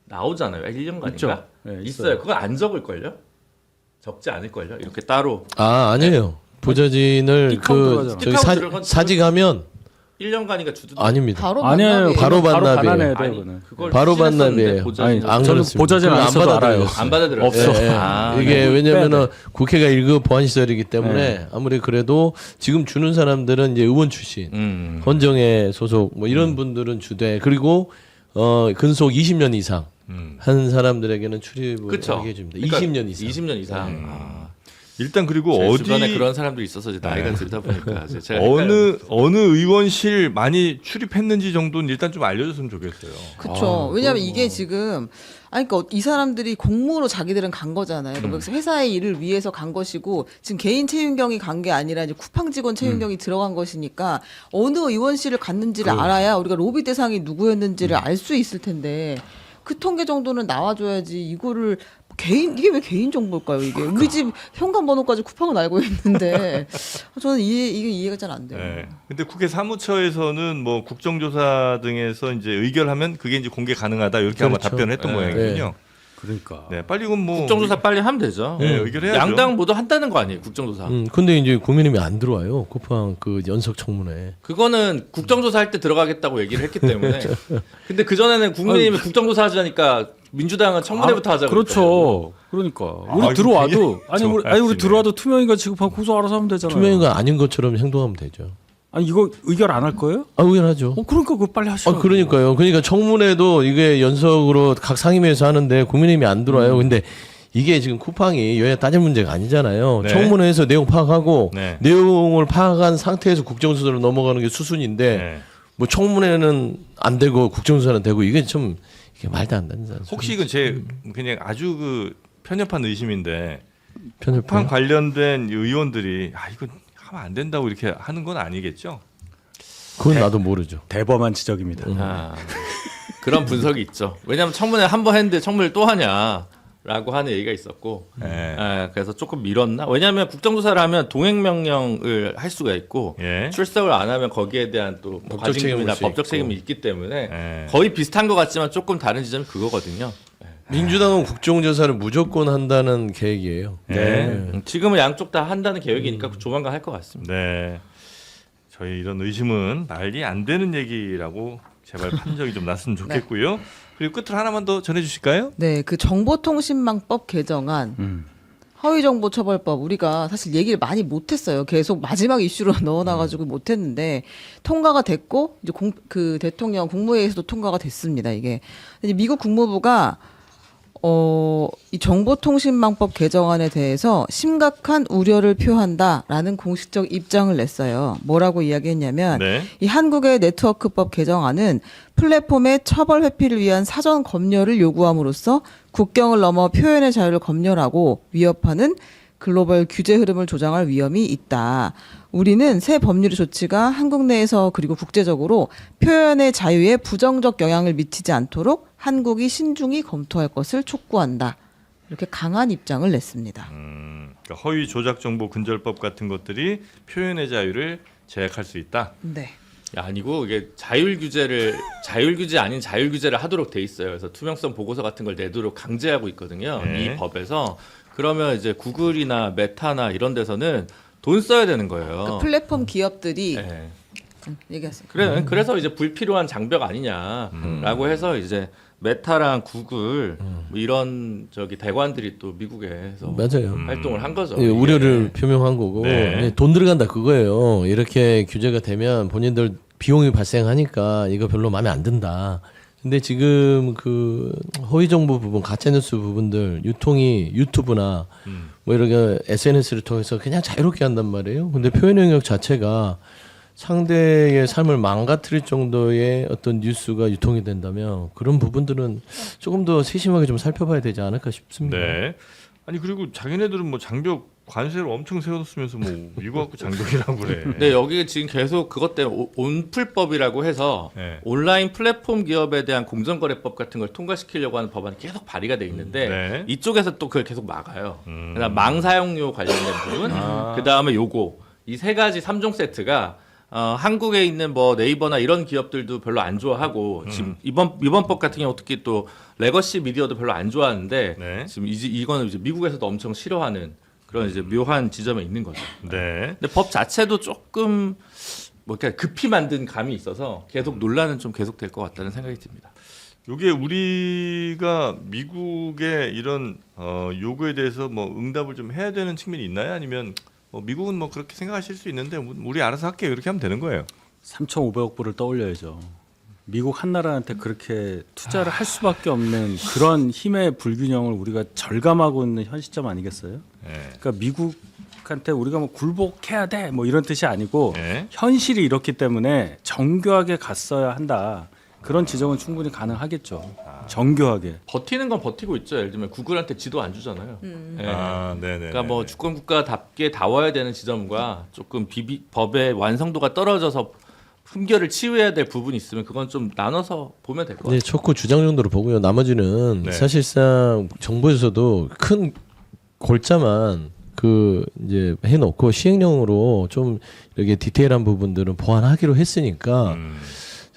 [SPEAKER 2] 나오잖아요. 1년간인가?
[SPEAKER 1] 있죠. 네, 있어요.
[SPEAKER 2] 있어요. 그거 안 적을걸요? 적지 않을걸요? 이렇게 따로
[SPEAKER 4] 아니에요. 보좌진을
[SPEAKER 1] 띠카운트
[SPEAKER 4] 그
[SPEAKER 1] 하잖아요.
[SPEAKER 4] 저기
[SPEAKER 2] 띠카운트를
[SPEAKER 4] 사직하면
[SPEAKER 2] 1년간이니까 주도
[SPEAKER 4] 아닙니다.
[SPEAKER 5] 바로
[SPEAKER 1] 아니에요.
[SPEAKER 5] 만나면
[SPEAKER 4] 바로 반납이에요.
[SPEAKER 1] 반환해야 돼요.
[SPEAKER 2] 아니,
[SPEAKER 1] 그거는.
[SPEAKER 2] 그걸
[SPEAKER 4] 바로
[SPEAKER 2] 실했었는데
[SPEAKER 4] 반납이에요.
[SPEAKER 2] 보좌진
[SPEAKER 1] 아니,
[SPEAKER 4] 안
[SPEAKER 1] 저는
[SPEAKER 4] 그렇습니다.
[SPEAKER 1] 보좌진
[SPEAKER 4] 그걸
[SPEAKER 1] 안
[SPEAKER 4] 안
[SPEAKER 1] 써도
[SPEAKER 4] 받아들여요.
[SPEAKER 1] 알아요.
[SPEAKER 2] 안 받아들였어요.
[SPEAKER 1] 없어.
[SPEAKER 4] 예, 예.
[SPEAKER 2] 아,
[SPEAKER 4] 이게
[SPEAKER 1] 네.
[SPEAKER 4] 왜냐면은
[SPEAKER 1] 빼야
[SPEAKER 4] 국회가 1급 보안시설이기 때문에 아무리 그래도 지금 주는 사람들은 이제 의원 출신, 헌정회 소속 뭐 이런 분들은 주되 그리고 근속 20년 이상 한 사람들에게는 출입을
[SPEAKER 2] 그쵸.
[SPEAKER 4] 하게 해줍니다.
[SPEAKER 2] 그러니까
[SPEAKER 4] 20년 이상.
[SPEAKER 2] 20년 이상. 아,
[SPEAKER 3] 일단 그리고
[SPEAKER 2] 제
[SPEAKER 3] 어디
[SPEAKER 2] 주변에 그런 사람들이 있어서 이제 나이가 들다 보니까 이제 제가
[SPEAKER 3] 어느 의원실 많이 출입했는지 정도는 일단 좀 알려줬으면 좋겠어요.
[SPEAKER 5] 그렇죠. 왜냐하면 이게 지금 그러니까 이 사람들이 공무로 자기들은 간 거잖아요. 그래서 회사의 일을 위해서 간 것이고 지금 개인 채용경이 간 게 아니라 이제 쿠팡 직원 채용경이 들어간 것이니까 어느 의원실을 갔는지를 알아야 우리가 로비 대상이 누구였는지를 알 수 있을 텐데 그 통계 정도는 나와줘야지 이거를 이게 왜 개인 정보일까요? 이게 우리 집 현관 번호까지 쿠팡은 알고 있는데 저는 이게 이해가 잘 안 돼요.
[SPEAKER 3] 네. 근데 국회 사무처에서는 뭐 국정조사 등에서 이제 의결하면 그게 이제 공개 가능하다 이렇게 아마
[SPEAKER 4] 그렇죠.
[SPEAKER 3] 답변을 했던
[SPEAKER 2] 네.
[SPEAKER 3] 모양이군요.
[SPEAKER 1] 그러니까.
[SPEAKER 3] 네, 빨리 이건 뭐
[SPEAKER 2] 국정조사 빨리 하면 되죠.
[SPEAKER 3] 네, 의결해야죠.
[SPEAKER 2] 양당 모두 한다는 거 아니에요? 국정조사.
[SPEAKER 4] 근데 이제 국민의힘이 안 들어와요. 쿠팡 그 연석 청문회.
[SPEAKER 2] 그거는 국정조사 할 때 들어가겠다고 얘기를 했기 때문에. 근데 그 전에는 국민의힘이 국정조사 하자니까 민주당은 청문회부터 하자고.
[SPEAKER 1] 그렇죠. 그러니까 우리
[SPEAKER 3] 이거
[SPEAKER 1] 들어와도
[SPEAKER 3] 굉장히
[SPEAKER 1] 우리
[SPEAKER 3] 좋아하시네.
[SPEAKER 1] 들어와도 투명인가 지급하고 고소 알아서 하면 되잖아요.
[SPEAKER 4] 투명인가 아닌 것처럼 행동하면 되죠.
[SPEAKER 1] 아니 이거 의결 안 할 거예요?
[SPEAKER 4] 의견하죠.
[SPEAKER 1] 그러니까 그거 빨리 하시라고.
[SPEAKER 4] 그러니까요. 그러니까 청문회도 이게 연석으로 각 상임위에서 하는데 국민의힘이 안 들어와요. 근데 이게 지금 쿠팡이 여야 따질 문제가 아니잖아요.
[SPEAKER 3] 네.
[SPEAKER 4] 청문회에서 내용 파악하고
[SPEAKER 3] 네.
[SPEAKER 4] 내용을 파악한 상태에서 국정조사로 넘어가는 게 수순인데
[SPEAKER 3] 네.
[SPEAKER 4] 뭐 청문회는 안 되고 국정조사는 되고 이게 좀 이게 말도 안 되는 소리.
[SPEAKER 3] 혹시 이건 제 그냥 아주 그 편협한 의심인데
[SPEAKER 4] 편협한
[SPEAKER 3] 쿠팡 관련된 의원들이 이건 하면 안 된다고 이렇게 하는 건 아니겠죠?
[SPEAKER 4] 그건 나도 모르죠.
[SPEAKER 1] 대범한 지적입니다.
[SPEAKER 2] 그런 분석이 있죠. 왜냐하면 청문회 한 번 했는데 청문회를 또 하냐라고 하는 얘기가 있었고, 그래서 조금 미뤘나? 왜냐하면 국정조사를 하면 동행명령을 할 수가 있고
[SPEAKER 3] 예.
[SPEAKER 2] 출석을 안 하면 거기에 대한 또
[SPEAKER 4] 법적
[SPEAKER 2] 과징금이나
[SPEAKER 4] 책임일
[SPEAKER 2] 법적
[SPEAKER 4] 수
[SPEAKER 2] 책임이
[SPEAKER 4] 있고.
[SPEAKER 2] 있기 때문에
[SPEAKER 3] 예.
[SPEAKER 2] 거의 비슷한 것 같지만 조금 다른 지점이 그거거든요.
[SPEAKER 4] 민주당은 국정조사를 무조건 한다는 계획이에요.
[SPEAKER 3] 네.
[SPEAKER 2] 지금은 양쪽 다 한다는 계획이니까 조만간 할 것 같습니다.
[SPEAKER 3] 네. 저희 이런 의심은 말이 안 되는 얘기라고 제발 판정이 좀 났으면 좋겠고요. 그리고 끝으로 하나만 더 전해주실까요?
[SPEAKER 5] 네, 그 정보통신망법 개정안, 허위정보처벌법 우리가 사실 얘기를 많이 못했어요. 계속 마지막 이슈로 넣어놔가지고 못했는데 통과가 됐고 이제 그 대통령 국무회의에서도 통과가 됐습니다. 이게 이제 미국 국무부가 이 정보통신망법 개정안에 대해서 심각한 우려를 표한다라는 공식적 입장을 냈어요. 뭐라고 이야기했냐면
[SPEAKER 3] 네.
[SPEAKER 5] 이 한국의 네트워크법 개정안은 플랫폼의 처벌 회피를 위한 사전 검열을 요구함으로써 국경을 넘어 표현의 자유를 검열하고 위협하는 글로벌 규제 흐름을 조장할 위험이 있다. 우리는 새 법률의 조치가 한국 내에서 그리고 국제적으로 표현의 자유에 부정적 영향을 미치지 않도록 한국이 신중히 검토할 것을 촉구한다. 이렇게 강한 입장을 냈습니다.
[SPEAKER 3] 그러니까 허위 조작 정보 근절법 같은 것들이 표현의 자유를 제약할 수 있다.
[SPEAKER 5] 네.
[SPEAKER 2] 아니고 이게 자율 규제 아닌 자율 규제를 하도록 돼 있어요. 그래서 투명성 보고서 같은 걸 내도록 강제하고 있거든요.
[SPEAKER 3] 네.
[SPEAKER 2] 이 법에서. 그러면 이제 구글이나 메타나 이런 데서는 돈 써야 되는 거예요.
[SPEAKER 5] 그 플랫폼 기업들이
[SPEAKER 2] 네.
[SPEAKER 5] 얘기하세요.
[SPEAKER 2] 그래서 이제 불필요한 장벽 아니냐라고 해서 이제 메타랑 구글 뭐 이런 대관들이 또 미국에서
[SPEAKER 4] 맞아요.
[SPEAKER 2] 활동을 한 거죠.
[SPEAKER 4] 예, 우려를 표명한 거고
[SPEAKER 3] 네.
[SPEAKER 4] 예, 돈 들어간다 그거예요. 이렇게 규제가 되면 본인들 비용이 발생하니까 이거 별로 마음에 안 든다. 근데 지금 그 허위 정보 부분, 가짜 뉴스 부분들 유통이 유튜브나 뭐 이런 SNS를 통해서 그냥 자유롭게 한단 말이에요. 근데 표현 영역 자체가 상대의 삶을 망가뜨릴 정도의 어떤 뉴스가 유통이 된다면 그런 부분들은 조금 더 세심하게 좀 살펴봐야 되지 않을까 싶습니다.
[SPEAKER 3] 네. 아니 그리고 자기네들은 뭐 장벽 관세를 엄청 세워놓으면서 뭐 이거 갖고 장벽이라고 그래.
[SPEAKER 2] 네, 여기 지금 계속 그것 때문에 온풀법이라고 해서
[SPEAKER 3] 네.
[SPEAKER 2] 온라인 플랫폼 기업에 대한 공정거래법 같은 걸 통과시키려고 하는 법안이 계속 발의가 돼 있는데
[SPEAKER 3] 네.
[SPEAKER 2] 이쪽에서 또 그걸 계속 막아요. 그다음 망 사용료 관련된 부분, 그다음에 요거 이 세 가지 3종 세트가 한국에 있는 뭐 네이버나 이런 기업들도 별로 안 좋아하고 지금 이번 법 같은 경우 특히 또 레거시 미디어도 별로 안 좋아하는데
[SPEAKER 3] 네.
[SPEAKER 2] 지금 이거는 이제 미국에서도 엄청 싫어하는 그런 이제 묘한 지점에 있는 거죠.
[SPEAKER 3] 네.
[SPEAKER 2] 근데 법 자체도 조금 뭐 이렇게 급히 만든 감이 있어서 계속 논란은 좀 계속될 것 같다는 생각이 듭니다.
[SPEAKER 3] 이게 우리가 미국의 이런 요구에 대해서 뭐 응답을 좀 해야 되는 측면이 있나요? 아니면 미국은 뭐 그렇게 생각하실 수 있는데 우리 알아서 할게요 이렇게 하면 되는 거예요.
[SPEAKER 1] 3,500억 불을 떠올려야죠. 미국 한 나라한테 그렇게 투자를 할 수밖에 없는 그런 힘의 불균형을 우리가 절감하고 있는 현 시점 아니겠어요?
[SPEAKER 3] 네.
[SPEAKER 1] 그러니까 미국한테 우리가 뭐 굴복해야 돼 뭐 이런 뜻이 아니고
[SPEAKER 3] 네.
[SPEAKER 1] 현실이 이렇기 때문에 정교하게 갔어야 한다. 그런 지적은 충분히 가능하겠죠. 정교하게.
[SPEAKER 2] 버티는 건 버티고 있죠. 예를 들면 구글한테 지도 안 주잖아요. 예.
[SPEAKER 3] 아, 네네.
[SPEAKER 2] 그러니까 뭐 주권 국가답게 다워야 되는 지점과 조금 법의 완성도가 떨어져서 흠결을 치유해야 될 부분이 있으면 그건 좀 나눠서 보면 될 것 같아요.
[SPEAKER 4] 네, 촉구 주장 정도로 보고요. 나머지는
[SPEAKER 3] 네.
[SPEAKER 4] 사실상 정부에서도 큰 골자만 그 이제 해놓고 시행령으로 좀 이렇게 디테일한 부분들은 보완하기로 했으니까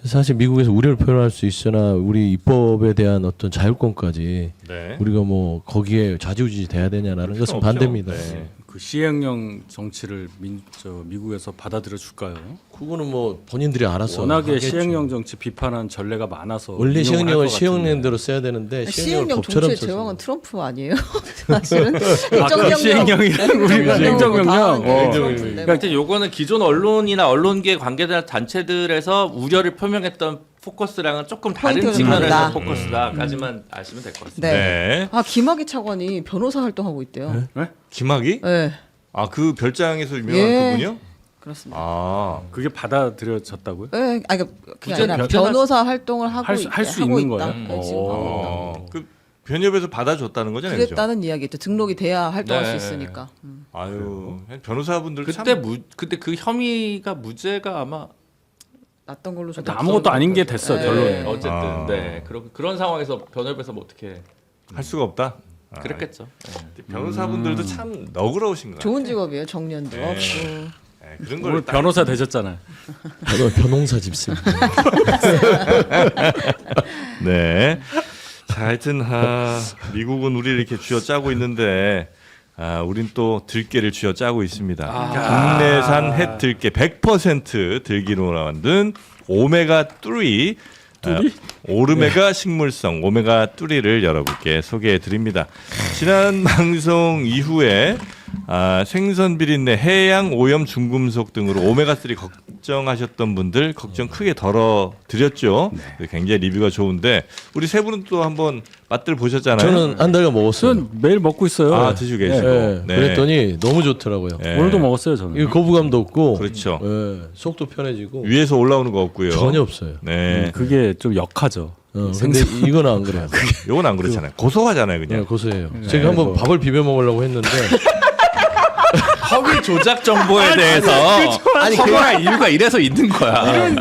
[SPEAKER 4] 사실 미국에서 우려를 표현할 수 있으나 우리 입법에 대한 어떤 자율권까지
[SPEAKER 3] 네.
[SPEAKER 4] 우리가 뭐 거기에 좌지우지 돼야 되냐라는 것은
[SPEAKER 3] 없죠.
[SPEAKER 4] 반대입니다.
[SPEAKER 3] 네.
[SPEAKER 1] 그 시행령 정치를 미국에서 받아들여 줄까요?
[SPEAKER 4] 그거는 뭐 본인들이 알아서
[SPEAKER 1] 워낙에
[SPEAKER 4] 하겠죠.
[SPEAKER 1] 시행령 정치 비판한 전례가 많아서
[SPEAKER 4] 원래
[SPEAKER 1] 인용을
[SPEAKER 4] 시행령을
[SPEAKER 1] 할것 같은데.
[SPEAKER 4] 시행령대로 써야 되는데
[SPEAKER 5] 시행령
[SPEAKER 4] 법처럼
[SPEAKER 5] 정치의
[SPEAKER 4] 써서
[SPEAKER 5] 제왕은 트럼프 아니에요? 사실은
[SPEAKER 1] 그 시행령이랑 우리가 행정명령.
[SPEAKER 2] 그러니까 하여튼 요거는 기존 언론이나 언론계 관계자 단체들에서 우려를 표명했던 포커스랑은 조금 다른
[SPEAKER 5] 포인트가
[SPEAKER 2] 측면에서
[SPEAKER 5] 다르다.
[SPEAKER 2] 포커스다까지만 아시면 될 것 같습니다.
[SPEAKER 5] 네.
[SPEAKER 3] 네.
[SPEAKER 5] 아 김학의 차관이 변호사 활동하고 있대요.
[SPEAKER 3] 김학이?
[SPEAKER 5] 네.
[SPEAKER 3] 아 그 별장에서 유명한
[SPEAKER 5] 예.
[SPEAKER 3] 그분이요?
[SPEAKER 5] 그렇습니다.
[SPEAKER 3] 아,
[SPEAKER 1] 그게 받아들여졌다고요?
[SPEAKER 5] 네, 아니 그게
[SPEAKER 1] 무죄
[SPEAKER 5] 아니라
[SPEAKER 1] 변호사-
[SPEAKER 5] 변호사 활동을 하고
[SPEAKER 1] 할 수
[SPEAKER 5] 하고
[SPEAKER 1] 있는
[SPEAKER 5] 있다.
[SPEAKER 1] 거예요?
[SPEAKER 5] 네, 지금 하고 있다.
[SPEAKER 3] 그 변협에서 받아줬다는 거잖아요. 그죠?
[SPEAKER 5] 그랬다는 이야기죠. 등록이 돼야 활동할
[SPEAKER 2] 네.
[SPEAKER 5] 수 있으니까.
[SPEAKER 3] 아유, 변호사분들
[SPEAKER 2] 그때
[SPEAKER 3] 참
[SPEAKER 2] 그때 그 혐의가 무죄가 아마
[SPEAKER 5] 났던 걸로 저도
[SPEAKER 1] 아무것도 아닌 게 됐어
[SPEAKER 5] 네.
[SPEAKER 1] 결론에.
[SPEAKER 2] 어쨌든
[SPEAKER 3] 아.
[SPEAKER 2] 네 그런 상황에서 변협에서 뭐 어떻게
[SPEAKER 3] 할 수가 없다. 아,
[SPEAKER 2] 그랬겠죠.
[SPEAKER 3] 변호사분들도 참 너그러우신 것 같아요.
[SPEAKER 5] 좋은 직업이에요. 정년도
[SPEAKER 3] 네.
[SPEAKER 5] 없고.
[SPEAKER 3] 네, 그런
[SPEAKER 1] 오늘
[SPEAKER 3] 걸 딱-
[SPEAKER 1] 변호사 되셨잖아요.
[SPEAKER 4] 변홍사 집습니다.
[SPEAKER 3] 네. 자, 하여튼 미국은 우리를 이렇게 쥐어짜고 있는데 우린 또 들깨를 쥐어짜고 있습니다. 국내산 햇 들깨 100% 들기로 만든 오메가 3 오르메가 식물성 오메가 3를 여러분께 소개해 드립니다. 지난 방송 이후에 생선 비린내, 해양 오염 중금속 등으로 오메가 3 걱정하셨던 분들 걱정 크게 덜어드렸죠. 굉장히 리뷰가 좋은데 우리 세 분은 또 한번 맛들 보셨잖아요.
[SPEAKER 4] 저는 한 달간 먹었어요.
[SPEAKER 1] 저는 매일 먹고 있어요.
[SPEAKER 3] 드시고 계시고.
[SPEAKER 4] 네.
[SPEAKER 3] 네.
[SPEAKER 4] 그랬더니 너무 좋더라고요.
[SPEAKER 3] 네.
[SPEAKER 1] 오늘도 먹었어요 저는.
[SPEAKER 4] 이거 거부감도 없고,
[SPEAKER 3] 그렇죠.
[SPEAKER 4] 속도 편해지고
[SPEAKER 3] 위에서 올라오는 거 없고요.
[SPEAKER 4] 전혀 없어요.
[SPEAKER 3] 네.
[SPEAKER 1] 그게 좀 역하죠.
[SPEAKER 4] 근데 이건 안 그래요.
[SPEAKER 3] 요건 안 그렇잖아요. 고소하잖아요,
[SPEAKER 4] 네,
[SPEAKER 3] 그냥.
[SPEAKER 4] 고소해요. 제가 한번 밥을 비벼 먹으려고 했는데
[SPEAKER 2] 허위 조작 정보에 대해서 허가할 이유가 이래서 있는 거야.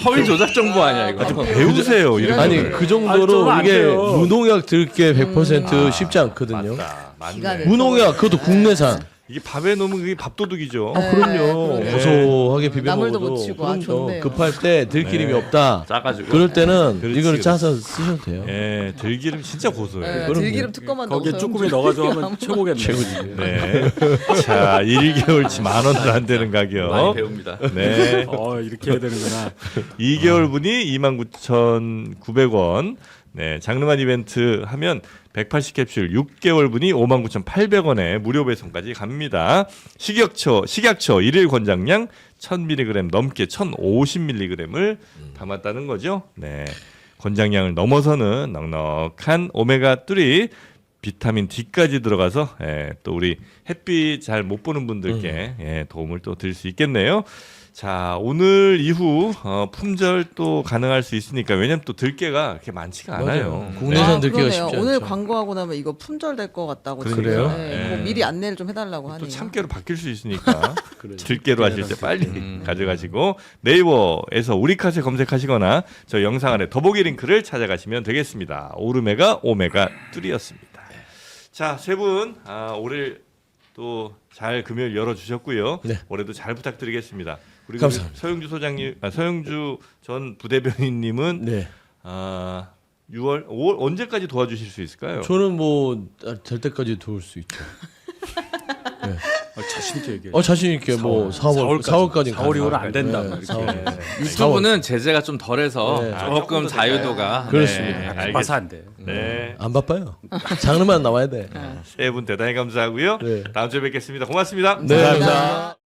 [SPEAKER 2] 허위 조작 정보 아니야 이거.
[SPEAKER 3] 배우세요. 이런
[SPEAKER 4] 아니
[SPEAKER 3] 거를.
[SPEAKER 4] 그 정도로
[SPEAKER 1] 좀 안
[SPEAKER 4] 이게
[SPEAKER 1] 돼요.
[SPEAKER 4] 무농약 들게 100% 쉽지 않거든요.
[SPEAKER 3] 맞다.
[SPEAKER 5] 기가
[SPEAKER 3] 맞네.
[SPEAKER 5] 막혀.
[SPEAKER 4] 무농약 그것도 국내산.
[SPEAKER 3] 이게 밥에 넣으면 그게 밥도둑이죠.
[SPEAKER 4] 그럼요.
[SPEAKER 5] 그러네.
[SPEAKER 4] 고소하게 비벼
[SPEAKER 5] 나물도
[SPEAKER 4] 먹어도
[SPEAKER 5] 못 치고, 아,
[SPEAKER 4] 그럼요.
[SPEAKER 5] 좋네요.
[SPEAKER 4] 급할 때 들기름이 없다.
[SPEAKER 2] 짜가지고.
[SPEAKER 4] 그럴 때는
[SPEAKER 3] 그렇지,
[SPEAKER 4] 이걸
[SPEAKER 3] 그렇지.
[SPEAKER 4] 짜서 쓰셔도 돼요.
[SPEAKER 3] 예, 들기름 진짜 고소해요.
[SPEAKER 5] 네,
[SPEAKER 4] 그럼요.
[SPEAKER 5] 들기름 뚜껑만 넣어서
[SPEAKER 1] 거기에 쭈꾸미 넣어가지고 하면 최고겠네.
[SPEAKER 3] 네. 자, 1개월치 10,000원도 안 되는
[SPEAKER 2] 많이
[SPEAKER 3] 가격.
[SPEAKER 2] 배웁니다.
[SPEAKER 3] 네.
[SPEAKER 1] 이렇게 해야 되는구나.
[SPEAKER 3] 2개월분이 29,900원. 네, 장르만 이벤트 하면 180캡슐 6개월분이 59,800원에 무료 배송까지 갑니다. 식약처 1일 권장량 1000mg 넘게 1050mg을 담았다는 거죠. 네. 권장량을 넘어서는 넉넉한 오메가 3 비타민 D까지 들어가서 또 우리 햇빛 잘 못 보는 분들께 도움을 또 드릴 수 있겠네요. 자, 오늘 이후 품절 또 가능할 수 있으니까 왜냐면 또 들깨가 그렇게 많지가 않아요.
[SPEAKER 4] 맞아요. 국내산 들기가
[SPEAKER 5] 그러네요.
[SPEAKER 4] 쉽지
[SPEAKER 5] 오늘
[SPEAKER 4] 않죠.
[SPEAKER 5] 광고하고 나면 이거 품절될 것 같다고
[SPEAKER 3] 그러니까요.
[SPEAKER 5] 지금. 네,
[SPEAKER 3] 네.
[SPEAKER 5] 뭐 미리 안내를 좀 해달라고
[SPEAKER 3] 또
[SPEAKER 5] 하네요.
[SPEAKER 3] 참깨로 바뀔 수 있으니까 들깨로 하실 때 빨리 가져가시고 네이버에서 우리카세 검색하시거나 저 영상 아래 더보기 링크를 찾아가시면 되겠습니다. 오르메가 오메가 3였습니다. 자, 세 분 올해 또 잘 금요일 열어주셨고요.
[SPEAKER 4] 네.
[SPEAKER 3] 올해도 잘 부탁드리겠습니다. 그리고
[SPEAKER 4] 감사합니다.
[SPEAKER 3] 서영주 소장님, 서영주 전 부대변인님은
[SPEAKER 4] 네.
[SPEAKER 3] 6월, 5월 언제까지 도와주실 수 있을까요?
[SPEAKER 4] 저는 뭐 될 때까지 도울 수 있죠.
[SPEAKER 1] 자신 있게 얘기해.
[SPEAKER 4] 자신 있게 뭐 4월까지
[SPEAKER 1] 4월 이후로 안 된다. 막 이렇게.
[SPEAKER 2] 유튜브는 제재가 좀 덜해서
[SPEAKER 4] 네.
[SPEAKER 2] 조금
[SPEAKER 3] 조금 더
[SPEAKER 2] 자유도가
[SPEAKER 4] 그렇습니다.
[SPEAKER 2] 네.
[SPEAKER 3] 알겠습니다.
[SPEAKER 1] 바빠서 안 돼.
[SPEAKER 3] 네.
[SPEAKER 4] 안 바빠요. 장르만 나와야 돼.
[SPEAKER 3] 세 분 대단히 감사하고요.
[SPEAKER 4] 네.
[SPEAKER 3] 다음 주에 뵙겠습니다. 고맙습니다.
[SPEAKER 4] 네. 감사합니다.